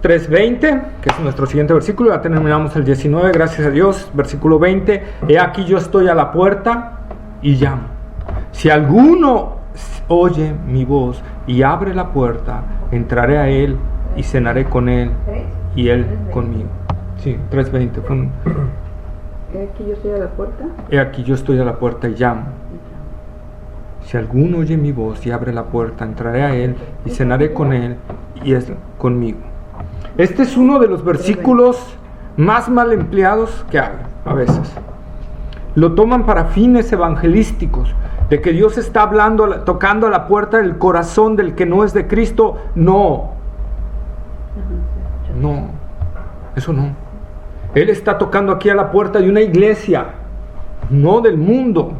3:20, que es nuestro siguiente versículo, ya terminamos el 19, gracias a Dios. Versículo 20: he aquí yo estoy a la puerta y llamo. Si alguno oye mi voz y abre la puerta, entraré a él y cenaré con él y él conmigo. Sí, 3:20 fue un... Aquí yo estoy a la puerta. He aquí yo estoy a la puerta y llamo. Si alguno oye mi voz y abre la puerta, entraré a él y cenaré con él y él conmigo. Este es uno de los versículos más mal empleados que hay a veces. Lo toman para fines evangelísticos, de que Dios está hablando, tocando a la puerta del corazón del que no es de Cristo. No, eso no. Él está tocando aquí a la puerta de una iglesia, no del mundo.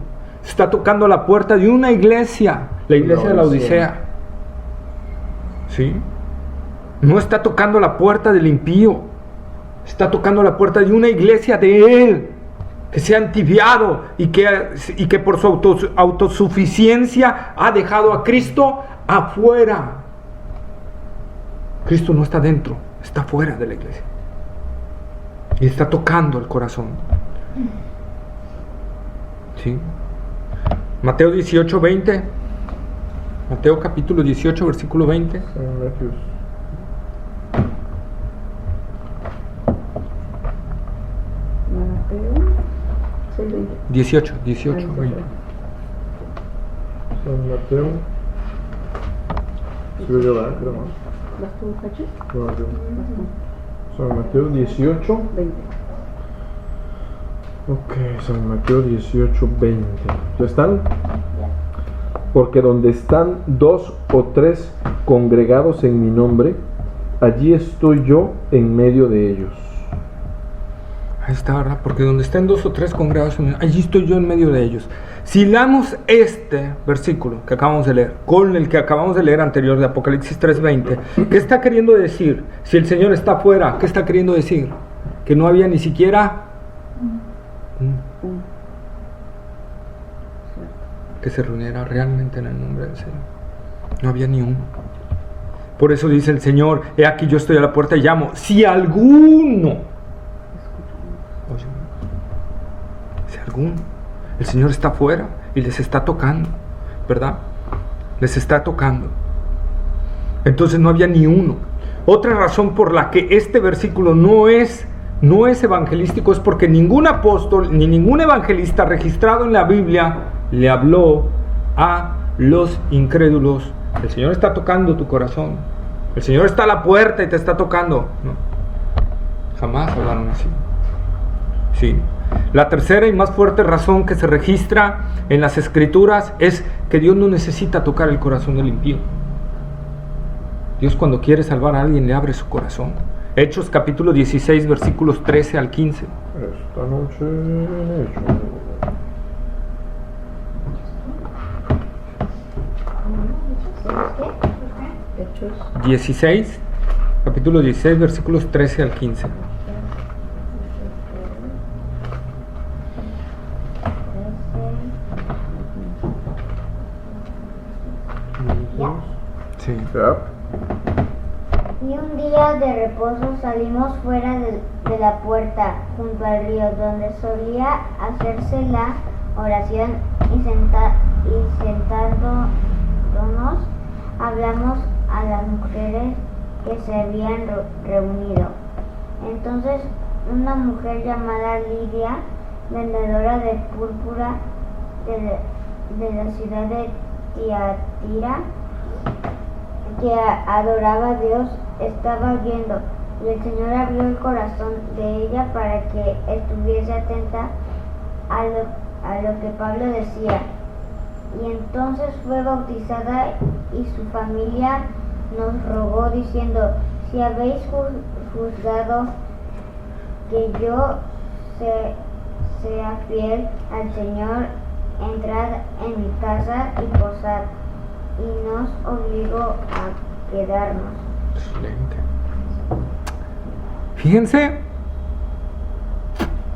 Está tocando a la puerta de una iglesia, la iglesia de la Odisea. ¿Sí? No está tocando la puerta del impío. Está tocando la puerta de una iglesia de Él, que se ha entibiado y que por su autosuficiencia ha dejado a Cristo afuera. Cristo no está dentro, está fuera de la iglesia. Y está tocando el corazón. ¿Sí? Mateo 18:20. Mateo capítulo 18, versículo 20. Mateo 6:20. 18, 20. San Mateo. Sí, yo va, creo. ¿Vas tú, Pachi? No, yo. San Mateo 18. 20. Ok, San Mateo 18:20. ¿Ya están? Porque donde están 2 o 3 congregados en mi nombre, allí estoy yo en medio de ellos. Ahí está, ¿verdad? Porque donde estén 2 o 3 congregados, allí estoy yo en medio de ellos. Si leamos este versículo que acabamos de leer, con el que acabamos de leer anterior de Apocalipsis 3:20, ¿qué está queriendo decir? Si el Señor está afuera, ¿qué está queriendo decir? Que no había ni siquiera que se reuniera realmente en el nombre del Señor. No había ni uno. Por eso dice el Señor: he aquí yo estoy a la puerta y llamo. Si alguno, el Señor está afuera y les está tocando, ¿verdad? Les está tocando. Entonces no había ni uno. Otra razón por la que este versículo no es evangelístico es porque ningún apóstol ni ningún evangelista registrado en la Biblia le habló a los incrédulos: el Señor está tocando tu corazón, el Señor está a la puerta y te está tocando. No, jamás hablaron así. Sí. La tercera y más fuerte razón que se registra en las Escrituras es que Dios no necesita tocar el corazón del impío. Dios, cuando quiere salvar a alguien, le abre su corazón. Hechos capítulo 16, versículos 13 al 15. Esta noche en Hechos. Hechos 16, capítulo 16, versículos 13 al 15. Sí. Ya. Y un día de reposo salimos fuera de la puerta, junto al río, donde solía hacerse la oración, y sentándonos hablamos a las mujeres que se habían reunido. Entonces una mujer llamada Lidia, vendedora de púrpura de la ciudad de Tiatira, que adoraba a Dios, estaba viendo, y el Señor abrió el corazón de ella para que estuviese atenta a lo que Pablo decía. Y entonces fue bautizada, y su familia nos rogó diciendo: si habéis juzgado que yo sea fiel al Señor, entrad en mi casa y posad. Y nos obligó a quedarnos. Excelente. Fíjense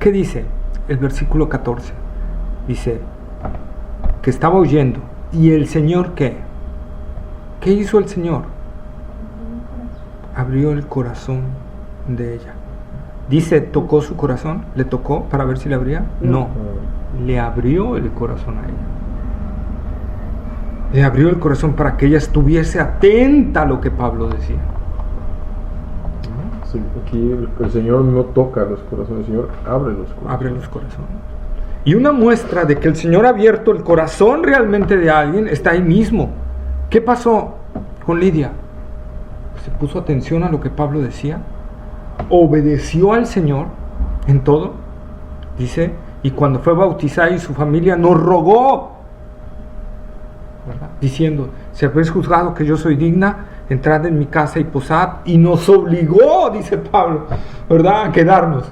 ¿Qué dice? El versículo 14. Dice que estaba huyendo. ¿Y el Señor qué? ¿Qué hizo el Señor? Abrió el corazón de ella. Dice, ¿tocó su corazón? ¿Le tocó para ver si le abría? No. Le abrió el corazón a ella. Le abrió el corazón para que ella estuviese atenta a lo que Pablo decía. Sí, aquí el Señor no toca los corazones, el Señor abre los corazones. Abre los corazones. Y una muestra de que el Señor ha abierto el corazón realmente de alguien está ahí mismo. ¿Qué pasó con Lidia? Se puso atención a lo que Pablo decía, obedeció al Señor en todo, dice, y cuando fue bautizada y su familia nos rogó, ¿verdad? Diciendo, si habéis juzgado que yo soy digna, entrad en mi casa y posad, y nos obligó, dice Pablo, ¿verdad?, a quedarnos.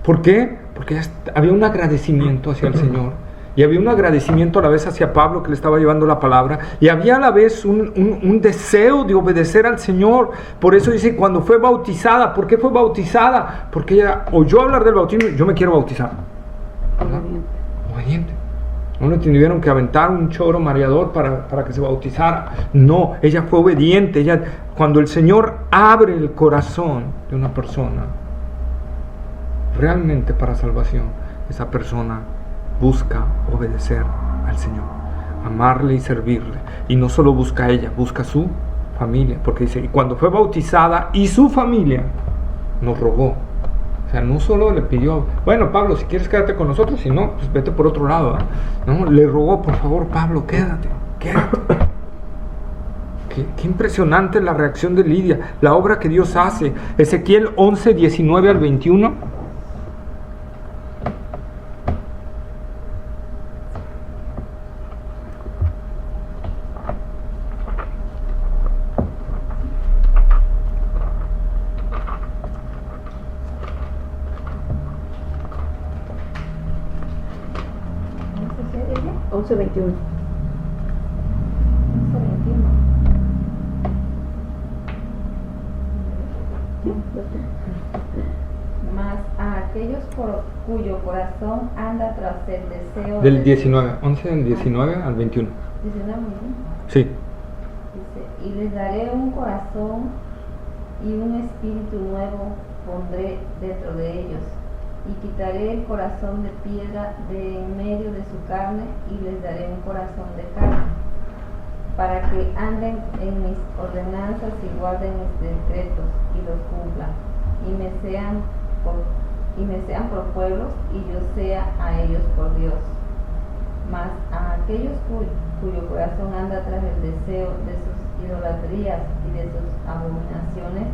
¿Por qué? Porque había un agradecimiento hacia el Señor, y había un agradecimiento a la vez hacia Pablo que le estaba llevando la palabra, y había a la vez un deseo de obedecer al Señor. Por eso dice, cuando fue bautizada, ¿por qué fue bautizada? Porque ella oyó hablar del bautismo y yo me quiero bautizar, ¿verdad? Obediente. No le tuvieron que aventar un choro mareador para que se bautizara. No, ella fue obediente. Cuando el Señor abre el corazón de una persona realmente para salvación, esa persona busca obedecer al Señor, amarle y servirle. Y no solo busca a ella, busca a su familia. Porque dice, y cuando fue bautizada y su familia nos rogó. O sea, no solo le pidió, bueno, Pablo, si quieres quédate con nosotros, si no, pues vete por otro lado, ¿eh? No, le rogó, por favor, Pablo, quédate. Qué impresionante la reacción de Lidia, la obra que Dios hace. Ezequiel 11, 19 al 21. Once 21. Mas a aquellos cuyo corazón anda tras el deseo Del 19, 11 del 19 al 21. 19, Sí. dice, y les daré un corazón y un espíritu nuevo pondré dentro de ellos, y quitaré el corazón de piedra de en medio de su carne, y les daré un corazón de carne, para que anden en mis ordenanzas y guarden mis decretos y los cumplan, y me sean por pueblos, y yo sea a ellos por Dios. Mas a aquellos cuyo corazón anda tras el deseo de sus idolatrías y de sus abominaciones,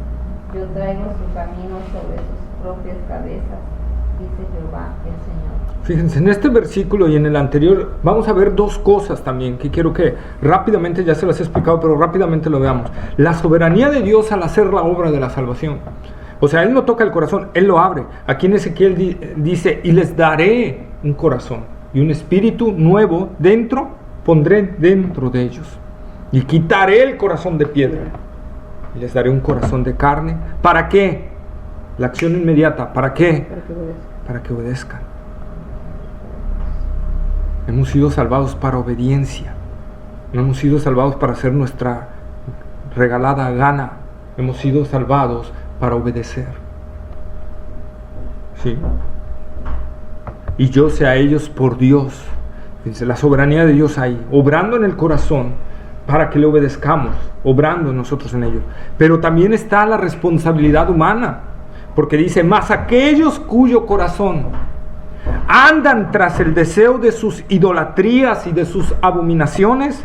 yo traigo su camino sobre sus propias cabezas, dice Jehová el Señor. Fíjense, en este versículo y en el anterior vamos a ver dos cosas también que quiero que rápidamente, ya se las he explicado, pero rápidamente lo veamos. La soberanía de Dios al hacer la obra de la salvación. O sea, Él no toca el corazón, Él lo abre. Aquí en Ezequiel dice, y les daré un corazón y un espíritu nuevo pondré dentro de ellos. Y quitaré el corazón de piedra y les daré un corazón de carne. ¿Para qué? La acción inmediata, ¿para qué? Para que obedezcan. Hemos sido salvados para obediencia. No hemos sido salvados para hacer nuestra regalada gana. Hemos sido salvados para obedecer. ¿Sí? Y yo sea a ellos por Dios. Fíjense, la soberanía de Dios ahí, obrando en el corazón para que le obedezcamos, obrando nosotros en ellos. Pero también está la responsabilidad humana, porque dice, mas aquellos cuyo corazón andan tras el deseo de sus idolatrías y de sus abominaciones,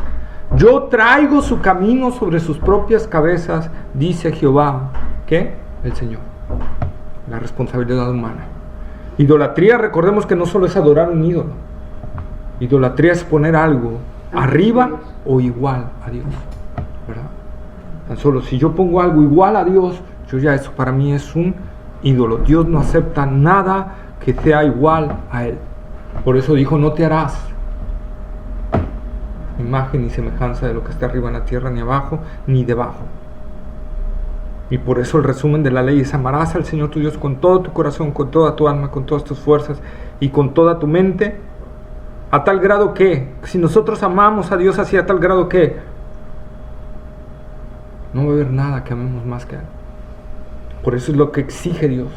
yo traigo su camino sobre sus propias cabezas, dice Jehová. ¿Qué? El Señor. La responsabilidad humana. Idolatría, recordemos que no solo es adorar un ídolo. Idolatría es poner algo arriba o igual a Dios, ¿verdad? Tan solo si yo pongo algo igual a Dios, eso para mí es un ídolo. Dios no acepta nada que sea igual a Él. Por eso dijo, no te harás imagen ni semejanza de lo que está arriba en la tierra, ni abajo, ni debajo. Y por eso el resumen de la ley es: amarás al Señor tu Dios con todo tu corazón, con toda tu alma, con todas tus fuerzas y con toda tu mente, a tal grado que, si nosotros amamos a Dios así, a tal grado que no va a haber nada que amemos más que a Él. Por eso es lo que exige Dios.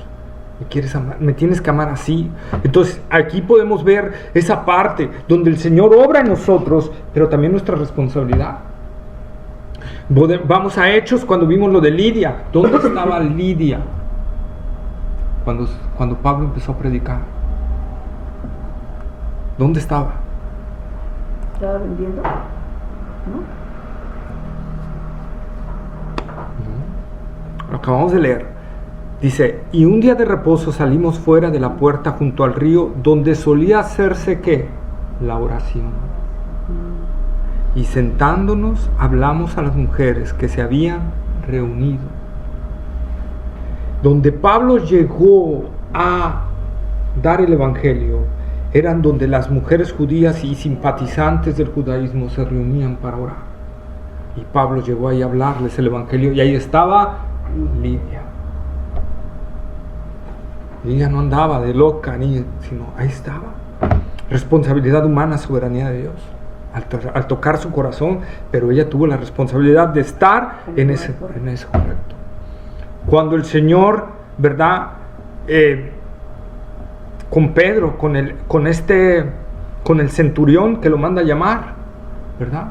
Me quieres amar, me tienes que amar así. Entonces aquí podemos ver esa parte donde el Señor obra en nosotros, pero también nuestra responsabilidad. Vamos a Hechos cuando vimos lo de Lidia. ¿Dónde estaba Lidia cuando Pablo empezó a predicar? ¿Dónde estaba? ¿Estaba vendiendo? ¿No? Lo acabamos de leer. Dice: y un día de reposo salimos fuera de la puerta junto al río, donde solía hacerse ¿qué? La oración. Y sentándonos hablamos a las mujeres que se habían reunido. Donde Pablo llegó a dar el evangelio eran donde las mujeres judías y simpatizantes del judaísmo se reunían para orar. Y Pablo llegó ahí a hablarles el evangelio, y ahí estaba Lidia. Lidia no andaba de loca, sino ahí estaba. Responsabilidad humana, soberanía de Dios. Al tocar su corazón, pero ella tuvo la responsabilidad de estar en ese correcto. Cuando el Señor, ¿verdad? Con Pedro, con el centurión que lo manda a llamar, ¿verdad?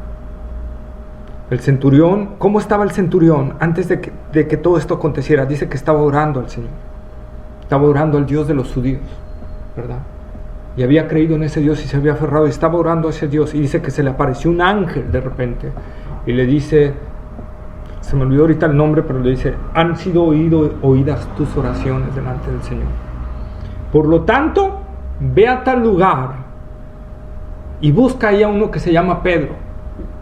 El centurión, ¿cómo estaba el centurión antes de que todo esto aconteciera? Dice que estaba orando al Señor, estaba orando al Dios de los judíos, ¿verdad? Y había creído en ese Dios y se había aferrado y estaba orando a ese Dios, y dice que se le apareció un ángel de repente y le dice, se me olvidó ahorita el nombre, pero le dice: han sido oídas tus oraciones delante del Señor. Por lo tanto, ve a tal lugar y busca ahí a uno que se llama Pedro,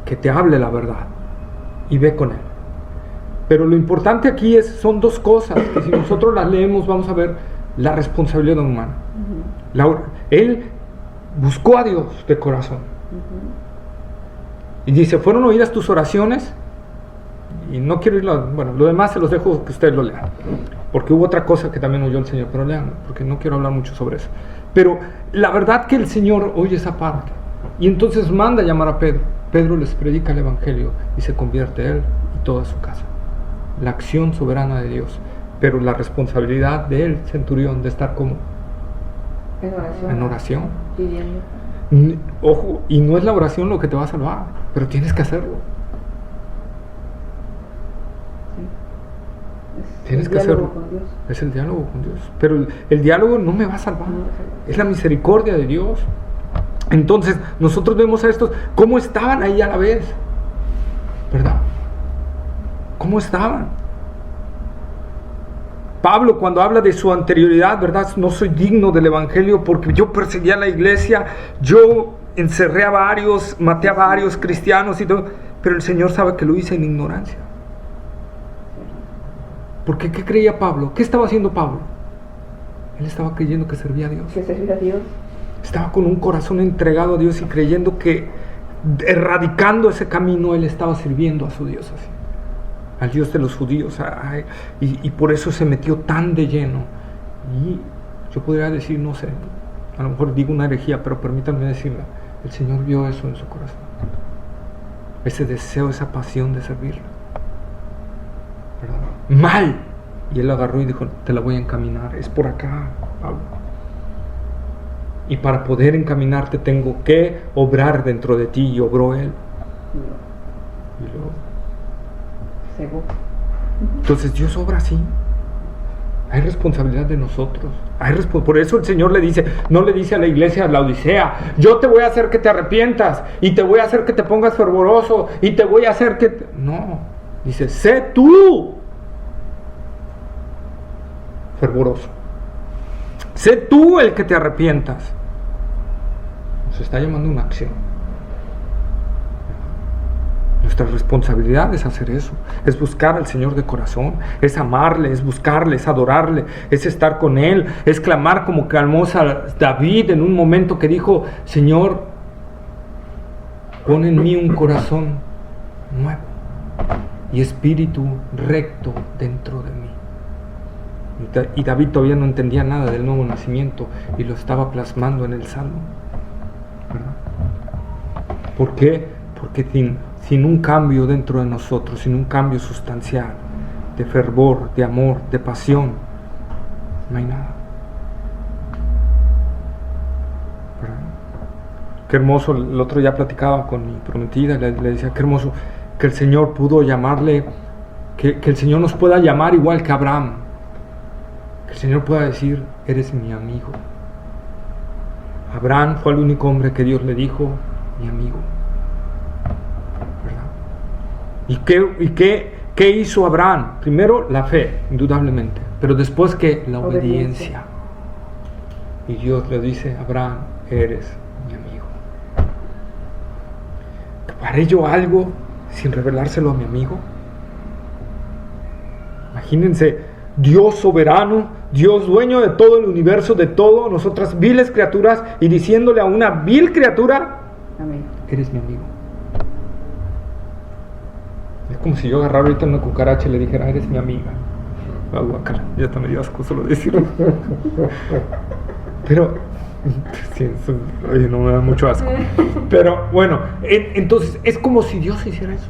que te hable la verdad, y ve con él. Pero lo importante aquí son dos cosas, que si nosotros las leemos vamos a ver la responsabilidad humana. Él buscó a Dios de corazón. Y dice: fueron oídas tus oraciones. Y no quiero ir, lo demás se los dejo que ustedes lo lean, porque hubo otra cosa que también oyó el Señor, pero lean, porque no quiero hablar mucho sobre eso. Pero la verdad que el Señor oye esa parte, y entonces manda a llamar a Pedro. Pedro les predica el evangelio y se convierte él y toda su casa. La acción soberana de Dios, pero la responsabilidad de él, centurión, de estar como en oración. Ojo, y no es la oración lo que te va a salvar, pero tienes que hacerlo. Tienes que hacerlo. Es el diálogo con Dios. Pero el diálogo no me va a salvar. Es la misericordia de Dios. Entonces, nosotros vemos a estos, cómo estaban ahí a la vez, ¿verdad? ¿Cómo estaban? Pablo, cuando habla de su anterioridad, ¿verdad? No soy digno del evangelio porque yo perseguía a la iglesia, yo encerré a varios, maté a varios cristianos y todo, pero el Señor sabe que lo hice en ignorancia. Porque ¿qué creía Pablo? ¿Qué estaba haciendo Pablo? Él estaba creyendo que servía a Dios. Que servía a Dios. Estaba con un corazón entregado a Dios y creyendo que erradicando ese camino él estaba sirviendo a su Dios así, al Dios de los judíos, y por eso se metió tan de lleno. Y yo podría decir, no sé, a lo mejor digo una herejía, pero permítanme decirla, el Señor vio eso en su corazón, ese deseo, esa pasión de servirlo, ¿verdad? Mal, y él agarró y dijo: te la voy a encaminar, es por acá, Pablo, y para poder encaminarte tengo que obrar dentro de ti. Y obró él, y luego cegó. Entonces Dios obra así. Hay responsabilidad de nosotros. Por eso el Señor le dice, no le dice a la iglesia de la Odisea: yo te voy a hacer que te arrepientas, y te voy a hacer que te pongas fervoroso, y te voy a hacer que... No, dice: sé tú fervoroso, sé tú el que te arrepientas. Nos está llamando una acción. Nuestra responsabilidad es hacer eso, es buscar al Señor de corazón, es amarle, es buscarle, es adorarle, es estar con Él, es clamar como clamó David en un momento que dijo: Señor, pon en mí un corazón nuevo. y espíritu recto dentro de mí. Y David todavía no entendía nada del nuevo nacimiento y lo estaba plasmando en el Salmo, ¿verdad? ¿Por qué? Porque sin un cambio dentro de nosotros, sin un cambio sustancial, de fervor, de amor, de pasión, no hay nada. ¿Verdad? Qué hermoso, el otro día platicaba con mi prometida, le decía, qué hermoso que el Señor pudo llamarle, que el Señor nos pueda llamar igual que Abraham, que el Señor pueda decir, eres mi amigo. Abraham fue el único hombre que Dios le dijo, mi amigo. ¿Verdad? ¿Y qué hizo Abraham? Primero la fe, indudablemente, pero después que la obediencia. Y Dios le dice, Abraham, eres mi amigo. ¿Haré yo algo sin revelárselo a mi amigo? Imagínense, Dios soberano, Dios dueño de todo el universo, de todo, nosotras viles criaturas, y diciéndole a una vil criatura, Amén. Eres mi amigo. Es como si yo agarrara ahorita una cucaracha y le dijera, eres mi amiga. Guácala, ya hasta me dio asco solo decirlo. Pero, sí, eso, oye, no me da mucho asco. Pero bueno, entonces es como si Dios hiciera eso.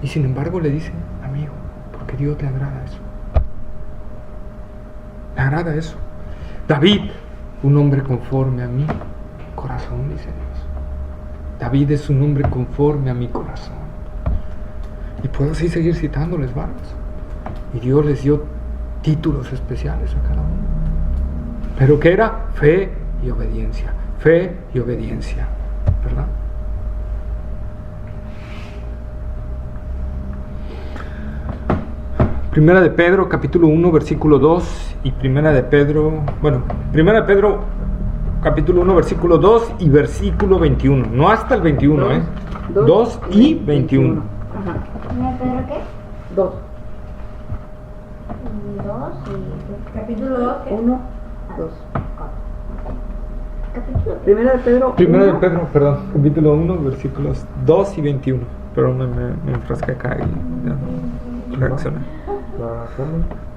Y sin embargo le dice, amigo, porque Dios le agrada eso. Le agrada eso. David, un hombre conforme a mi corazón, dice Dios. David es un hombre conforme a mi corazón. Y puedo así seguir citándoles varios. Y Dios les dio títulos especiales a cada uno. Pero ¿qué era? Fe y obediencia. Fe y obediencia. ¿Verdad? Primera de Pedro, capítulo 1, versículo 2. Y Primera de Pedro, capítulo 1, versículo 2 y versículo 21. No hasta el 21, 2 y 21. Ajá. ¿Primera Pedro qué? 2. 2 y... Capítulo 2. 1, 2. Capítulo. Primera de Pedro. Primera de 1. Pedro, perdón, capítulo 1, versículos 2 y 21. Pero me enfrasqué acá y ya no reaccioné.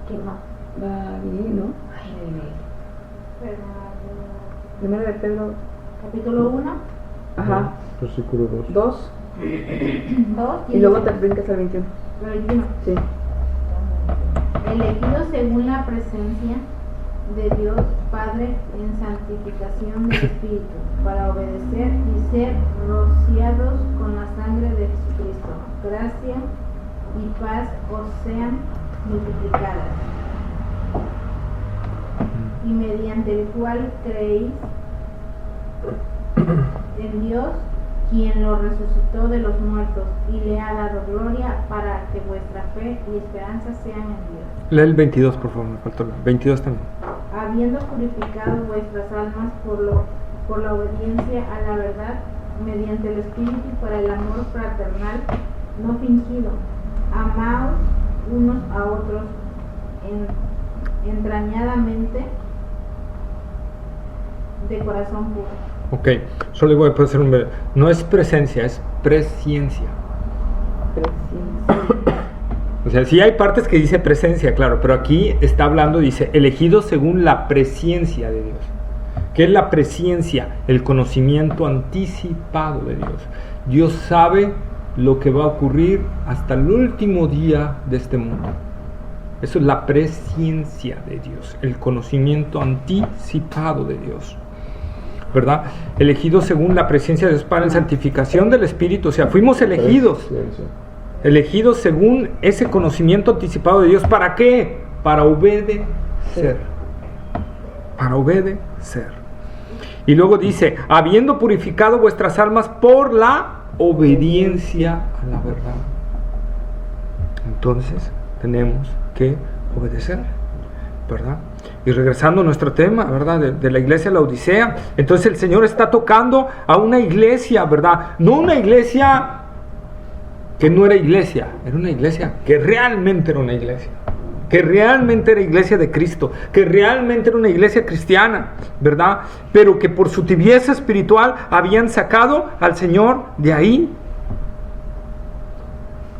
¿Qué más? Va bien, ¿no? Primera de Pedro. Capítulo 1. Ajá. Versículo 2. 2. 2 Y luego te brincas al 21. 21. Sí. Elegidos según la presencia de Dios Padre en santificación del Espíritu, para obedecer y ser rociados con la sangre de Jesucristo. Gracia y paz os sean multiplicadas. Y mediante el cual creéis en Dios, quien lo resucitó de los muertos y le ha dado gloria, para que vuestra fe y esperanza sean en Dios. Lee el 22, por favor, me faltó el 22 también. Habiendo purificado vuestras almas por la obediencia a la verdad, mediante el Espíritu, para el amor fraternal no fingido, amaos unos a otros entrañadamente de corazón puro. Ok, solo voy a hacer un... No es presencia, es presciencia. O sea, sí hay partes que dice presencia, claro, pero aquí está hablando, dice, elegidos según la presciencia de Dios. ¿Qué es la presciencia? El conocimiento anticipado de Dios. Dios sabe lo que va a ocurrir hasta el último día de este mundo. Eso es la presciencia de Dios, el conocimiento anticipado de Dios, ¿verdad? Elegidos según la presencia de Dios para la santificación del Espíritu. O sea, fuimos elegidos. Elegidos según ese conocimiento anticipado de Dios. ¿Para qué? Para obedecer. Para obedecer. Y luego dice, habiendo purificado vuestras almas por la obediencia a la verdad. Entonces, tenemos que obedecer, ¿verdad? Y regresando a nuestro tema, ¿verdad? De la iglesia de la Odisea. Entonces el Señor está tocando a una iglesia, ¿verdad? No una iglesia que no era iglesia, era una iglesia que realmente era una iglesia, que realmente era iglesia de Cristo, que realmente era una iglesia cristiana, ¿verdad? Pero que por su tibieza espiritual habían sacado al Señor de ahí.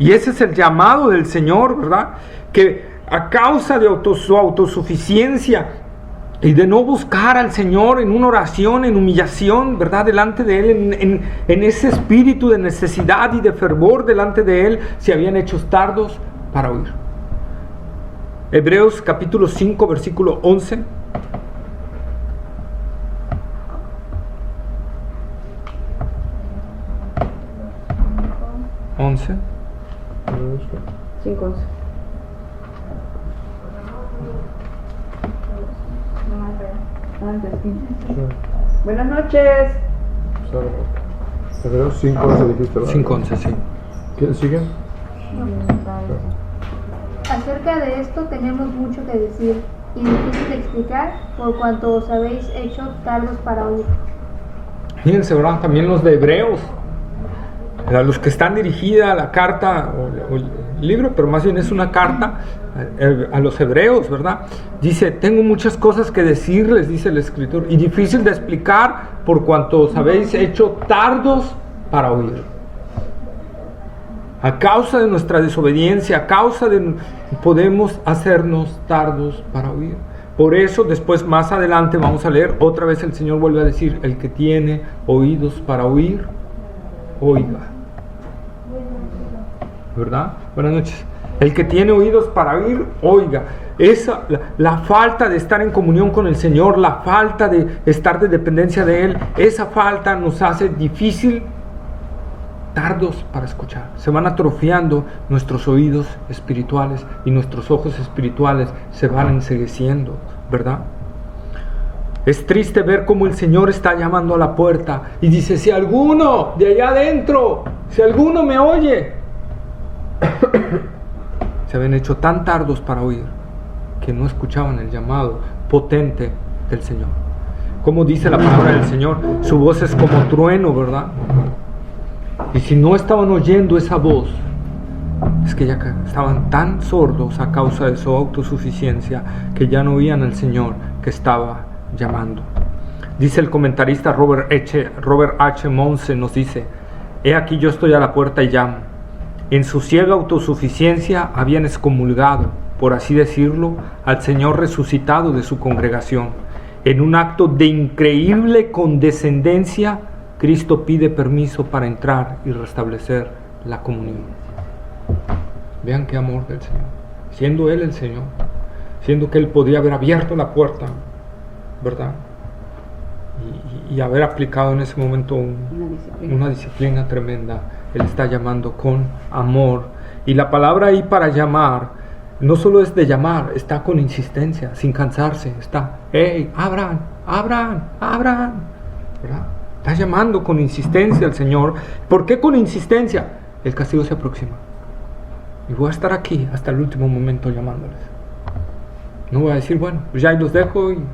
Y ese es el llamado del Señor, ¿verdad? Que a causa de su autosuficiencia y de no buscar al Señor en una oración, en humillación, ¿verdad? Delante de Él, en ese espíritu de necesidad y de fervor delante de Él, se habían hecho tardos para oír. Hebreos capítulo 5, versículo 11. 11. 5:11. Buenas noches. Hebreos 5:11 dijiste, ¿verdad? 5:11, sí. ¿Quién sigue? Acerca de esto tenemos mucho que decir y difícil de explicar por cuanto os habéis hecho tardos para oír. Fíjense, ¿verdad? También los de Hebreos, a los que están dirigida la carta o el libro, pero más bien es una carta a los hebreos, ¿verdad? Dice, tengo muchas cosas que decirles, dice el escritor, y difícil de explicar por cuanto os habéis hecho tardos para oír. A causa de nuestra desobediencia, a causa de podemos hacernos tardos para oír. Por eso después más adelante vamos a leer, otra vez el Señor vuelve a decir, el que tiene oídos para oír, oiga. ¿Verdad? Buenas noches. El que tiene oídos para oír, oiga. La falta de estar en comunión con el Señor, la falta de estar de dependencia de Él, esa falta nos hace difícil, tardos para escuchar. Se van atrofiando nuestros oídos espirituales y nuestros ojos espirituales se van encegueciendo, ¿verdad? Es triste ver cómo el Señor está llamando a la puerta y dice, si alguno de allá adentro, si alguno me oye. Se habían hecho tan tardos para oír que no escuchaban el llamado potente del Señor. Como dice la palabra del Señor, su voz es como trueno, ¿verdad? Y si no estaban oyendo esa voz, es que ya estaban tan sordos a causa de su autosuficiencia que ya no oían al Señor que estaba llamando. Dice el comentarista Robert H. Monson, nos dice, he aquí yo estoy a la puerta y llamo. En su ciega autosuficiencia habían excomulgado, por así decirlo, al Señor resucitado de su congregación. En un acto de increíble condescendencia, Cristo pide permiso para entrar y restablecer la comunión. Vean qué amor del Señor. Siendo Él el Señor, siendo que Él podría haber abierto la puerta, ¿verdad? Y haber aplicado en ese momento una disciplina tremenda. Él está llamando con amor. Y la palabra ahí para llamar, no solo es de llamar, está con insistencia, sin cansarse. Está, hey, abran, abran, abran, ¿verdad? Está llamando con insistencia al Señor. ¿Por qué con insistencia? El castigo se aproxima. Y voy a estar aquí hasta el último momento llamándoles. No voy a decir, bueno, pues ya ahí los dejo y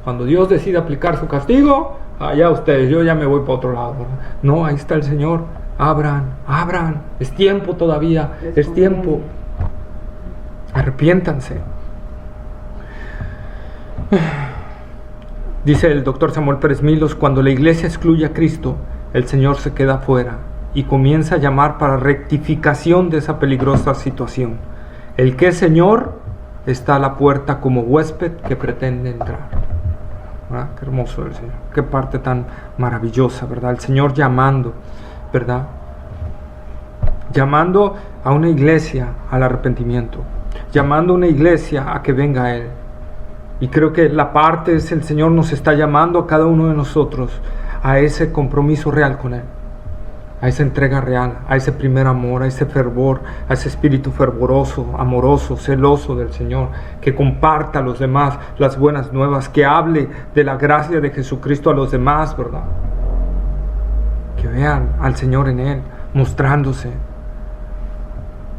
cuando Dios decida aplicar su castigo, allá ustedes, yo ya me voy para otro lado, ¿verdad? No, ahí está el Señor. Abran, abran. Es tiempo todavía. Es tiempo. Arrepiéntanse. Dice el doctor Samuel Pérez Milos, cuando la iglesia excluye a Cristo, el Señor se queda afuera y comienza a llamar para rectificación de esa peligrosa situación. El que es Señor está a la puerta como huésped que pretende entrar. ¿Verdad? Qué hermoso el Señor. Qué parte tan maravillosa, ¿verdad? El Señor llamando, ¿verdad? Llamando a una iglesia al arrepentimiento. Llamando a una iglesia a que venga a Él. Y creo que la parte es el Señor nos está llamando a cada uno de nosotros a ese compromiso real con Él, a esa entrega real, a ese primer amor, a ese fervor, a ese espíritu fervoroso, amoroso, celoso del Señor, que comparta a los demás las buenas nuevas, que hable de la gracia de Jesucristo a los demás, ¿verdad? Que vean al Señor en Él, mostrándose.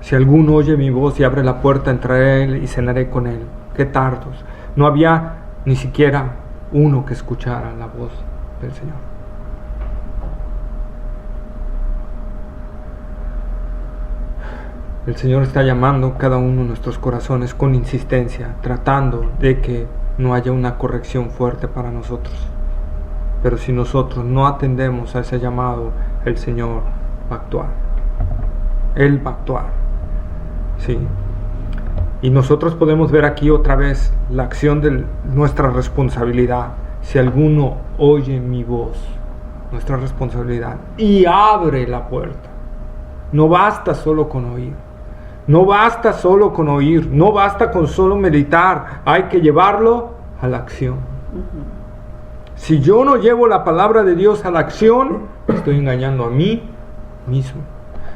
Si alguno oye mi voz y abre la puerta, entraré a Él y cenaré con Él. Qué tardos. No había ni siquiera uno que escuchara la voz del Señor. El Señor está llamando cada uno de nuestros corazones con insistencia, tratando de que no haya una corrección fuerte para nosotros. Pero si nosotros no atendemos a ese llamado, el Señor va a actuar. Él va a actuar. ¿Sí? Y nosotros podemos ver aquí otra vez la acción de nuestra responsabilidad. Si alguno oye mi voz, nuestra responsabilidad, y abre la puerta. No basta solo con oír. No basta solo con oír. No basta con solo meditar. Hay que llevarlo a la acción. Si yo no llevo la palabra de Dios a la acción, estoy engañando a mí mismo.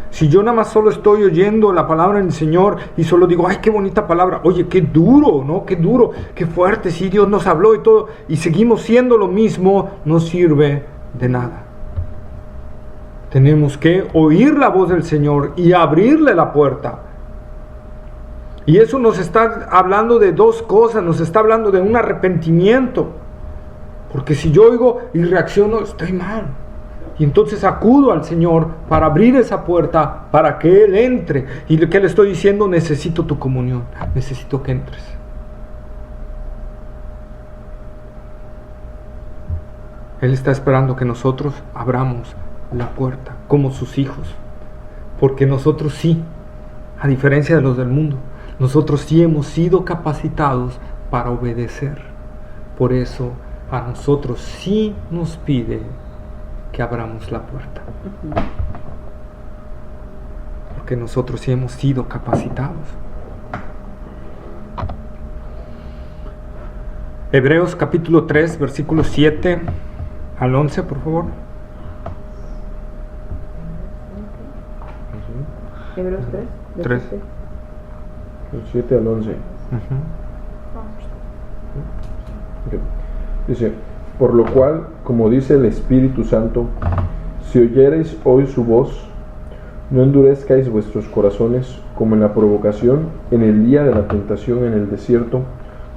Si yo nada más solo estoy oyendo la palabra del Señor y solo digo, ay, qué bonita palabra, oye, qué duro, ¿no? Qué duro, qué fuerte, sí, Dios nos habló y todo, y seguimos siendo lo mismo, no sirve de nada. Tenemos que oír la voz del Señor y abrirle la puerta. Y eso nos está hablando de dos cosas, nos está hablando de un arrepentimiento. Porque si yo oigo y reacciono, estoy mal. Y entonces acudo al Señor para abrir esa puerta, para que Él entre. Y lo que le estoy diciendo, necesito tu comunión, necesito que entres. Él está esperando que nosotros abramos la puerta, como sus hijos. Porque nosotros sí, a diferencia de los del mundo, nosotros sí hemos sido capacitados para obedecer. Por eso a nosotros sí nos pide que abramos la puerta. Porque nosotros sí hemos sido capacitados. Hebreos capítulo 3, versículos 7 al 11, por favor. Hebreos 3. 3. Del 7 al 11. Okay. Dice, por lo cual, como dice el Espíritu Santo, si oyereis hoy su voz, no endurezcáis vuestros corazones como en la provocación en el día de la tentación en el desierto,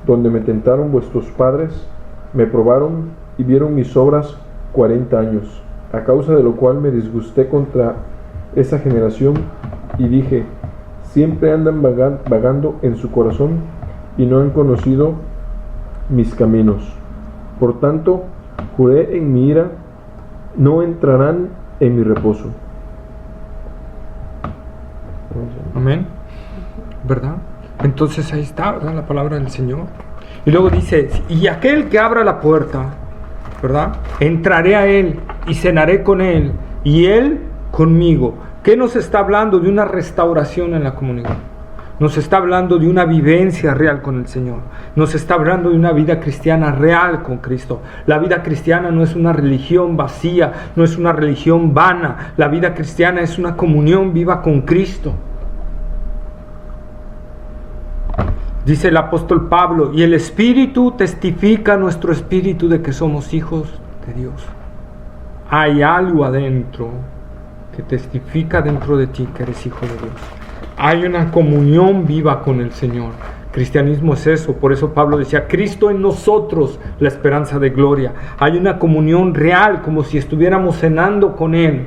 donde me tentaron vuestros padres, me probaron y vieron mis obras 40 años, a causa de lo cual me disgusté contra esa generación y dije, siempre andan vagando en su corazón y no han conocido mis caminos. Por tanto, juré en mi ira, no entrarán en mi reposo. Amén. ¿Verdad? Entonces ahí está, ¿verdad? La palabra del Señor. Y luego dice, y aquel que abra la puerta, ¿verdad? Entraré a él y cenaré con él y él conmigo. ¿Qué nos está hablando? De una restauración en la comunidad. Nos está hablando de una vivencia real con el Señor. Nos está hablando de una vida cristiana real con Cristo. La vida cristiana no es una religión vacía, no es una religión vana. La vida cristiana es una comunión viva con Cristo. Dice el apóstol Pablo, y el Espíritu testifica a nuestro espíritu de que somos hijos de Dios. Hay algo adentro que testifica dentro de ti que eres hijo de Dios. Hay una comunión viva con el Señor. Cristianismo es eso. Por eso Pablo decía, Cristo en nosotros, la esperanza de gloria. Hay una comunión real, como si estuviéramos cenando con Él.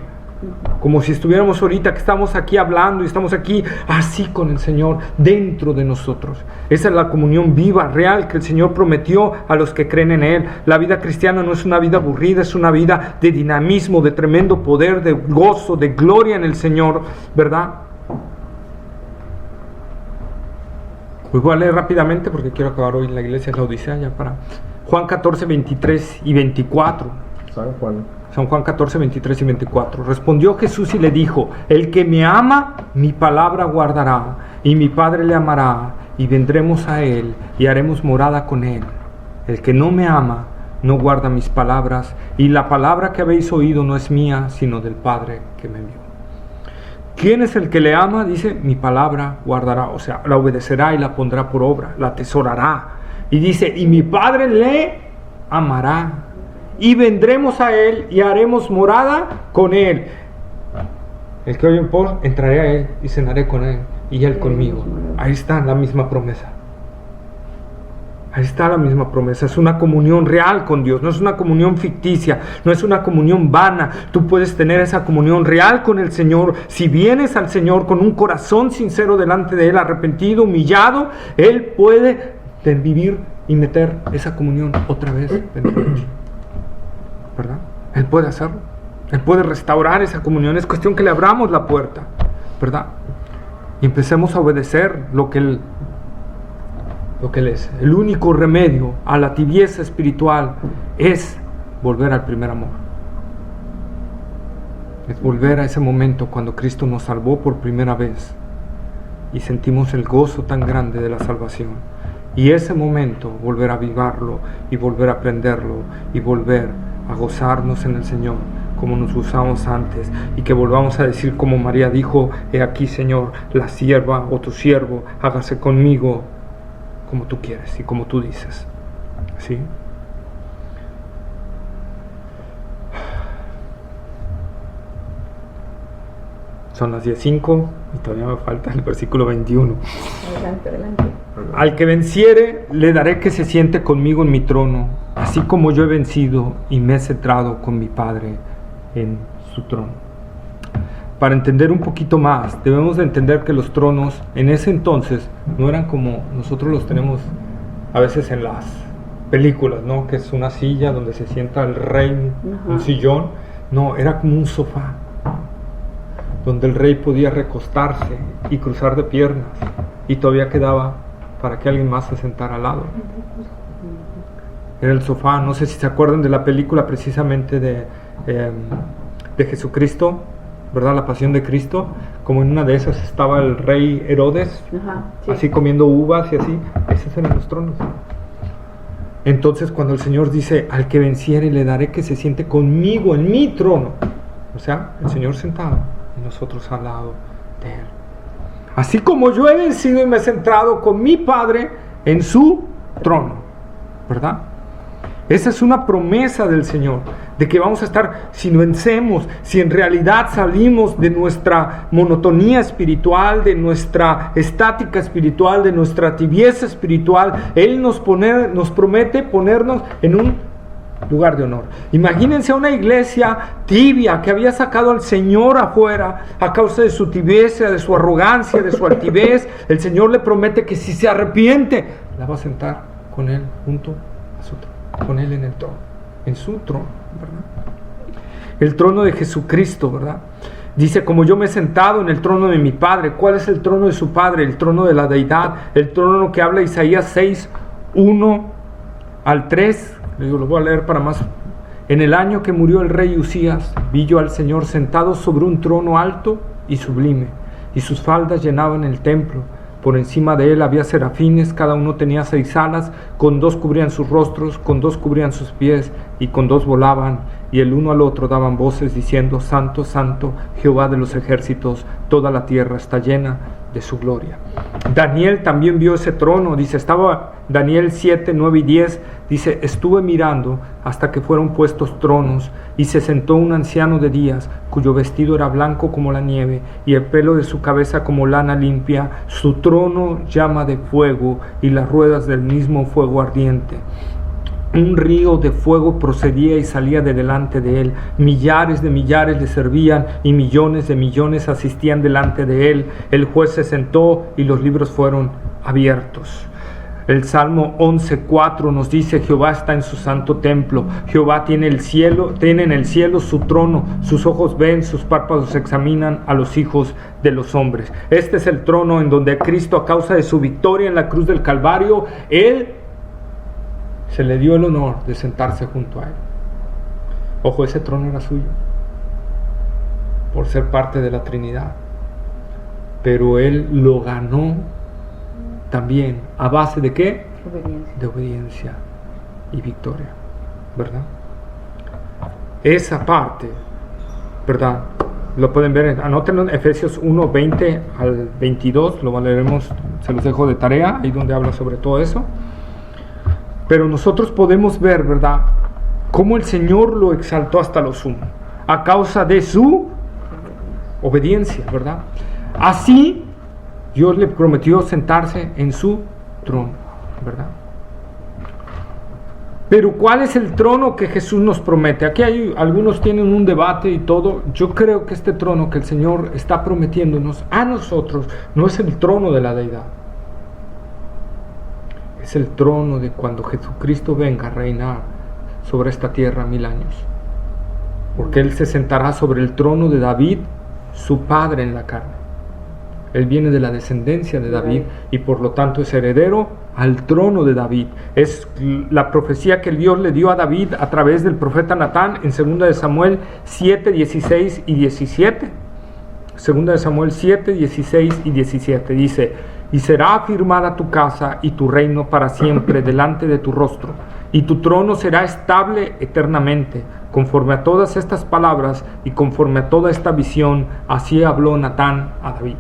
Como si estuviéramos ahorita que estamos aquí hablando y estamos aquí así con el Señor dentro de nosotros. Esa es la comunión viva, real, que el Señor prometió a los que creen en Él. La vida cristiana no es una vida aburrida, es una vida de dinamismo, de tremendo poder, de gozo, de gloria en el Señor, ¿verdad? Pues voy a leer rápidamente porque quiero acabar hoy en la iglesia de la Odisea ya para Juan 14, 23 y 24. San Juan 14, 23 y 24. Respondió Jesús y le dijo, el que me ama, mi palabra guardará, y mi Padre le amará, y vendremos a él, y haremos morada con él. El que no me ama, no guarda mis palabras, y la palabra que habéis oído no es mía, sino del Padre que me envió. ¿Quién es el que le ama? Dice, mi palabra guardará, o sea, la obedecerá y la pondrá por obra, la atesorará. Y dice, y mi Padre le amará. Y vendremos a él y haremos morada con él. El que oye en pos, entraré a él y cenaré con él y él conmigo. Ahí está la misma promesa. Ahí está la misma promesa. Es una comunión real con Dios. No es una comunión ficticia. No es una comunión vana. Tú puedes tener esa comunión real con el Señor. Si vienes al Señor con un corazón sincero delante de Él, arrepentido, humillado, Él puede vivir y meter esa comunión otra vez dentro de ti. ¿Verdad? Él puede hacerlo. Él puede restaurar esa comunión. Es cuestión que le abramos la puerta. ¿verdad? Y empecemos a obedecer lo que Él es. El único remedio a la tibieza espiritual es volver al primer amor. Es volver a ese momento cuando Cristo nos salvó por primera vez y sentimos el gozo tan grande de la salvación. Y ese momento volver a avivarlo y volver a aprenderlo y volver a gozarnos en el Señor como nos gozamos antes, y que volvamos a decir como María dijo: he aquí, Señor, la sierva o tu siervo, hágase conmigo como tú quieres y como tú dices. ¿Sí? Son las 10:05 y todavía me falta el versículo 21. Adelante. Al que venciere, le daré que se siente conmigo en mi trono, así como yo he vencido y me he centrado con mi Padre en su trono. Para entender un poquito más, debemos de entender que los tronos en ese entonces no eran como nosotros los tenemos a veces en las películas, ¿no? Que es una silla donde se sienta el rey, un sillón. No, era como un sofá, donde el rey podía recostarse y cruzar de piernas, y todavía quedaba para que alguien más se sentara al lado. Era el sofá. No sé si se acuerdan de la película precisamente de Jesucristo, ¿verdad? La Pasión de Cristo. Como en una de esas estaba el rey Herodes, Sí. así comiendo uvas y así. Esos eran los tronos. Entonces, cuando el Señor dice: al que venciere le daré que se siente conmigo en mi trono, o sea, el Señor sentado y nosotros al lado de Él. Así como yo he vencido y me he centrado con mi Padre en su trono, ¿verdad? Esa es una promesa del Señor, de que vamos a estar, si vencemos, si en realidad salimos de nuestra monotonía espiritual, de nuestra estática espiritual, de nuestra tibieza espiritual, Él nos promete ponernos en un lugar de honor. Imagínense a una iglesia tibia que había sacado al Señor afuera a causa de su tibieza, de su arrogancia, de su altivez. El Señor le promete que si se arrepiente, la va a sentar con Él junto a su trono, con Él en el trono, en su trono, ¿verdad? El trono de Jesucristo, ¿verdad? Dice: como yo me he sentado en el trono de mi Padre. ¿Cuál es el trono de su Padre? El trono de la deidad, el trono que habla Isaías 6, 1 al 3. Lo voy a leer para más. En el año que murió el rey Usías, vi yo al Señor sentado sobre un trono alto y sublime, y sus faldas llenaban el templo. Por encima de él había serafines, cada uno tenía 6 alas, con 2 cubrían sus rostros, con 2 cubrían sus pies, y con 2 volaban, y el uno al otro daban voces diciendo: Santo, Santo, Jehová de los ejércitos, toda la tierra está llena de su gloria. Daniel también vio ese trono. Dice, estaba Daniel 7, 9 y 10, dice: estuve mirando hasta que fueron puestos tronos, y se sentó un anciano de días, cuyo vestido era blanco como la nieve, y el pelo de su cabeza como lana limpia. Su trono llama de fuego, y las ruedas del mismo fuego ardiente. Un río de fuego procedía y salía de delante de él. Millares de millares le servían, y millones de millones asistían delante de él. El juez se sentó y los libros fueron abiertos. El Salmo 11:4 nos dice: Jehová está en su santo templo. Jehová tiene en el cielo su trono. Sus ojos ven, sus párpados examinan a los hijos de los hombres. Este es el trono en donde Cristo, a causa de su victoria en la cruz del Calvario, Él se le dio el honor de sentarse junto a Él. Ojo, ese trono era suyo por ser parte de la Trinidad, pero Él lo ganó también a base de ¿qué? Obediencia. De obediencia y victoria, ¿verdad? Esa parte, ¿verdad? Lo pueden ver, anótenlo en Efesios 1, 20 al 22, lo leeremos, se los dejo de tarea, ahí donde habla sobre todo eso. Pero nosotros podemos ver, ¿verdad?, cómo el Señor lo exaltó hasta lo sumo, a causa de su obediencia, ¿verdad? Así, Dios le prometió sentarse en su trono, ¿verdad? Pero ¿cuál es el trono que Jesús nos promete? Aquí algunos tienen un debate y todo. Yo creo que este trono que el Señor está prometiéndonos a nosotros no es el trono de la deidad. Es el trono de cuando Jesucristo venga a reinar sobre esta tierra 1000 años. Porque Él se sentará sobre el trono de David, su padre en la carne. Él viene de la descendencia de David y por lo tanto es heredero al trono de David. Es la profecía que Dios le dio a David a través del profeta Natán en 2 de Samuel 7, 16 y 17. 2 de Samuel 7, 16 y 17 dice: y será afirmada tu casa y tu reino para siempre delante de tu rostro, y tu trono será estable eternamente. Conforme a todas estas palabras y conforme a toda esta visión, así habló Natán a David.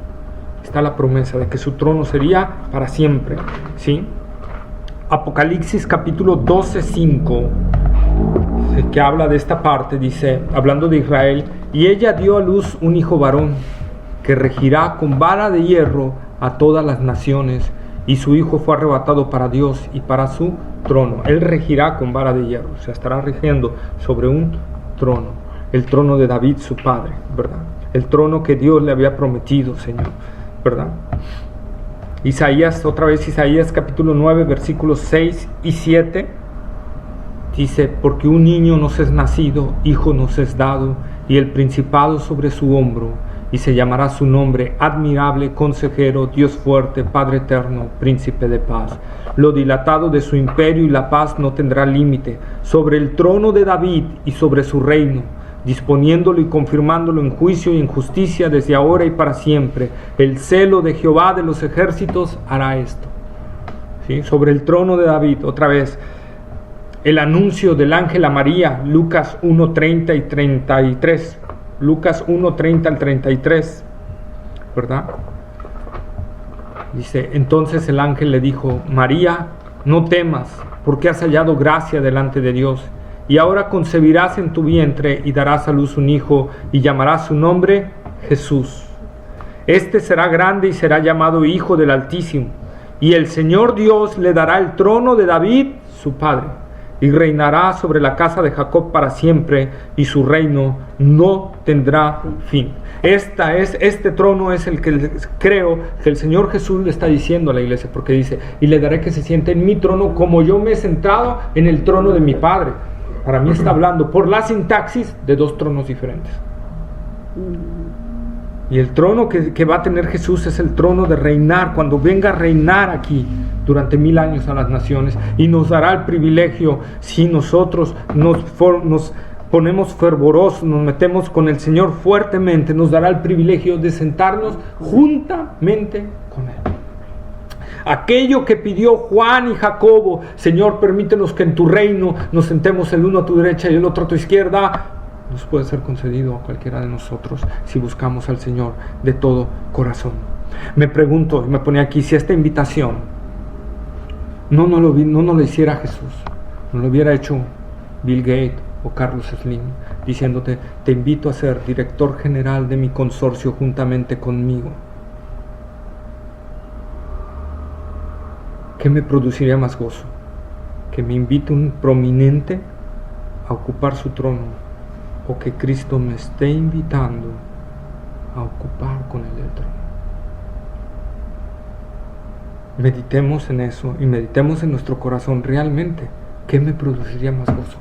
Está la promesa de que su trono sería para siempre, ¿sí? Apocalipsis capítulo 12, 5, que habla de esta parte, dice, hablando de Israel: y ella dio a luz un hijo varón, que regirá con vara de hierro a todas las naciones, y su hijo fue arrebatado para Dios y para su trono. Él regirá con vara de hierro, o sea, estará rigiendo sobre un trono, el trono de David su padre, ¿verdad? El trono que Dios le había prometido, Señor, ¿verdad? Isaías, otra vez Isaías capítulo 9, versículos 6 y 7, dice: porque un niño nos es nacido, hijo nos es dado, y el principado sobre su hombro, y se llamará su nombre Admirable, Consejero, Dios fuerte, Padre eterno, Príncipe de paz. Lo dilatado de su imperio y la paz no tendrá límite sobre el trono de David y sobre su reino, disponiéndolo y confirmándolo en juicio y en justicia desde ahora y para siempre. El celo de Jehová de los ejércitos hará esto. ¿Sí? Sobre el trono de David, otra vez, el anuncio del ángel a María, Lucas 1:30 y 33. Lucas 1:30 al 33, ¿verdad? Dice: entonces el ángel le dijo: María, no temas, porque has hallado gracia delante de Dios. Y ahora concebirás en tu vientre y darás a luz un hijo, y llamarás su nombre Jesús. Este será grande y será llamado Hijo del Altísimo. Y el Señor Dios le dará el trono de David, su padre, y reinará sobre la casa de Jacob para siempre, y su reino no tendrá fin. Este trono es el que creo que el Señor Jesús le está diciendo a la iglesia, porque dice: y le daré que se siente en mi trono como yo me he sentado en el trono de mi Padre. Para mí está hablando por la sintaxis de dos tronos diferentes. Y el trono que va a tener Jesús es el trono de reinar, cuando venga a reinar aquí durante 1000 años a las naciones, y nos dará el privilegio, si nosotros nos ponemos fervorosos, nos metemos con el Señor fuertemente, nos dará el privilegio de sentarnos juntamente con Él. Aquello que pidió Juan y Jacobo: Señor, permítenos que en tu reino nos sentemos el uno a tu derecha y el otro a tu izquierda, nos puede ser concedido a cualquiera de nosotros si buscamos al Señor de todo corazón. Me pregunto, y me ponía aquí, si esta invitación no lo hiciera Jesús, no lo hubiera hecho Bill Gates o Carlos Slim, diciéndote: te invito a ser director general de mi consorcio juntamente conmigo, ¿qué me produciría más gozo? ¿Que me invite un prominente a ocupar su trono, o que Cristo me esté invitando a ocupar con Él el trono? Meditemos en eso y meditemos en nuestro corazón. Realmente, ¿qué me produciría más gozo?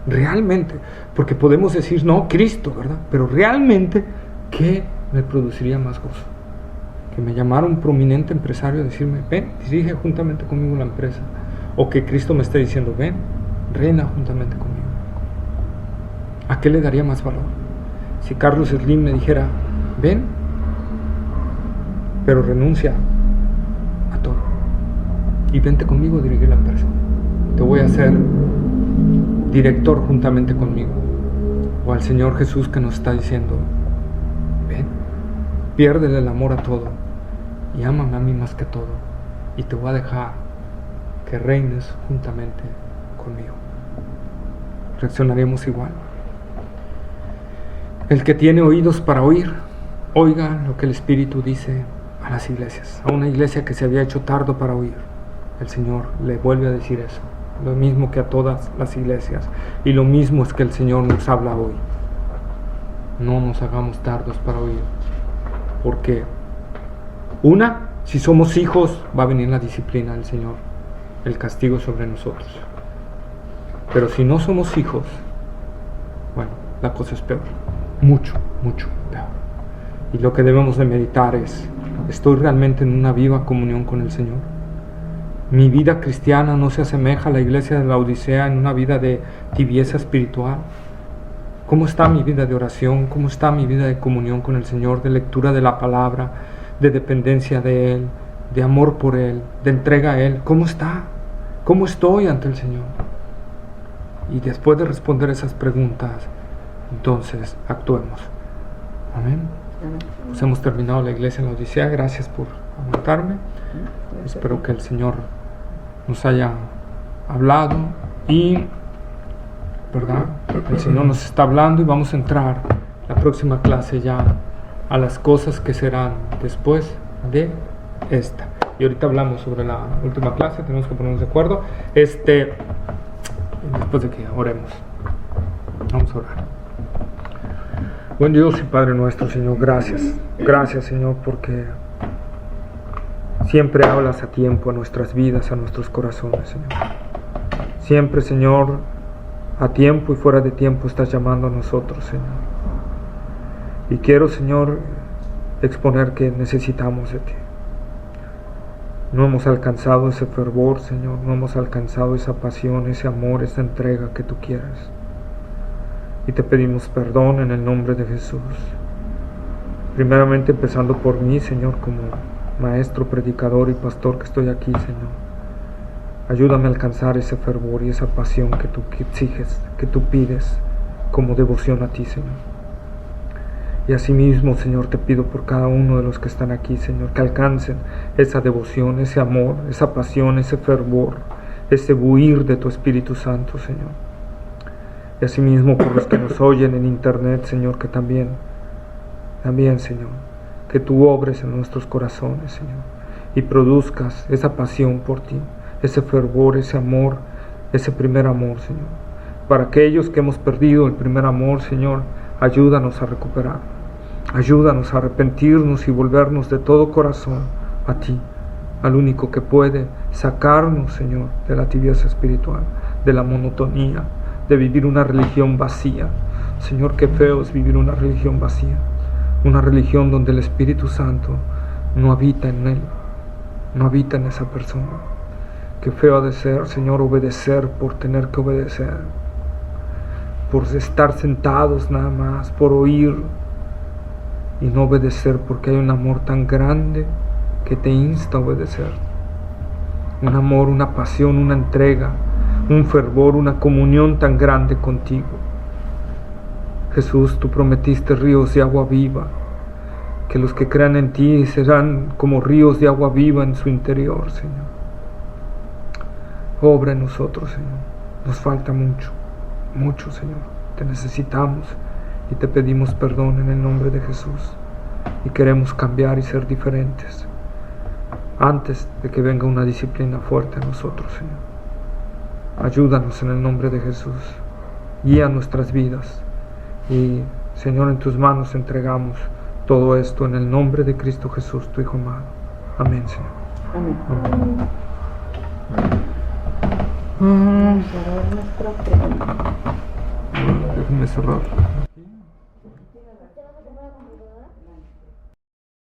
Realmente, porque podemos decir: no, Cristo, ¿verdad? Pero realmente, ¿qué me produciría más gozo? Que me llamara un prominente empresario a decirme: ven, dirige juntamente conmigo la empresa. O que Cristo me esté diciendo: ven, reina juntamente conmigo. ¿A qué le daría más valor? Si Carlos Slim me dijera: ven, pero renuncia a todo y vente conmigo a dirigir la empresa, te voy a hacer director juntamente conmigo. O al Señor Jesús, que nos está diciendo: ven, piérdele el amor a todo y ámame a mí más que todo, y te voy a dejar que reines juntamente conmigo. ¿Reaccionaríamos igual? El que tiene oídos para oír, oiga lo que el Espíritu dice a las iglesias. A una iglesia que se había hecho tardo para oír, el Señor le vuelve a decir eso, lo mismo que a todas las iglesias, y lo mismo es que el Señor nos habla hoy. No nos hagamos tardos para oír, porque si somos hijos, va a venir la disciplina del Señor, el castigo sobre nosotros. Pero si no somos hijos, bueno, la cosa es peor, mucho, mucho peor. Y lo que debemos de meditar es: ¿Estoy realmente en una viva comunión con el Señor? Mi vida cristiana no se asemeja a la iglesia de la Odisea en una vida de tibieza espiritual. ¿Cómo está mi vida de oración? ¿Cómo está mi vida de comunión con el Señor, de lectura de la palabra, de dependencia de Él, de amor por Él, de entrega a Él? ¿Cómo está? ¿Cómo estoy ante el Señor? Y después de responder esas preguntas, entonces actuemos. Amén. Pues hemos terminado la iglesia en la Odisea. Gracias por aguantarme. Espero que el Señor nos haya hablado y, ¿verdad? El Señor nos está hablando y vamos a entrar la próxima clase ya a las cosas que serán después de esta. Y ahorita hablamos sobre la última clase, tenemos que ponernos de acuerdo. Después de que oremos. Vamos a orar. Buen Dios y Padre nuestro, Señor, gracias. Gracias, Señor, porque siempre hablas a tiempo a nuestras vidas, a nuestros corazones, Señor. Siempre, Señor, a tiempo y fuera de tiempo estás llamando a nosotros, Señor. Y quiero, Señor, exponer que necesitamos de ti. No hemos alcanzado ese fervor, Señor, no hemos alcanzado esa pasión, ese amor, esa entrega que tú quieres. Y te pedimos perdón en el nombre de Jesús. Primeramente empezando por mí, Señor, como maestro, predicador y pastor que estoy aquí, Señor. Ayúdame a alcanzar ese fervor y esa pasión que tú exiges, que tú pides como devoción a ti, Señor. Y asimismo, Señor, te pido por cada uno de los que están aquí, Señor, que alcancen esa devoción, ese amor, esa pasión, ese fervor, ese buir de tu Espíritu Santo, Señor. Y asimismo por los que nos oyen en internet, Señor, que también, Señor, que tú obres en nuestros corazones, Señor, y produzcas esa pasión por ti, ese fervor, ese amor, ese primer amor, Señor. Para aquellos que hemos perdido el primer amor, Señor, ayúdanos a recuperar. Ayúdanos a arrepentirnos y volvernos de todo corazón a ti, al único que puede sacarnos, Señor, de la tibieza espiritual, de la monotonía, de vivir una religión vacía. Señor, qué feo es vivir una religión vacía, una religión donde el Espíritu Santo no habita en él, no habita en esa persona. Qué feo ha de ser, Señor, obedecer por tener que obedecer, por estar sentados nada más, por oír y no obedecer, porque hay un amor tan grande que te insta a obedecer. Un amor, una pasión, una entrega, un fervor, una comunión tan grande contigo. Jesús, tú prometiste ríos de agua viva, que los que crean en ti serán como ríos de agua viva en su interior, Señor. Obra en nosotros, Señor. Nos falta mucho, mucho, Señor. Te necesitamos y te pedimos perdón en el nombre de Jesús. Y queremos cambiar y ser diferentes antes de que venga una disciplina fuerte a nosotros, Señor. Ayúdanos en el nombre de Jesús. Guía nuestras vidas. Y, Señor, en tus manos entregamos todo esto en el nombre de Cristo Jesús, tu Hijo amado. Amén, Señor. Amén. Déjame cerrar.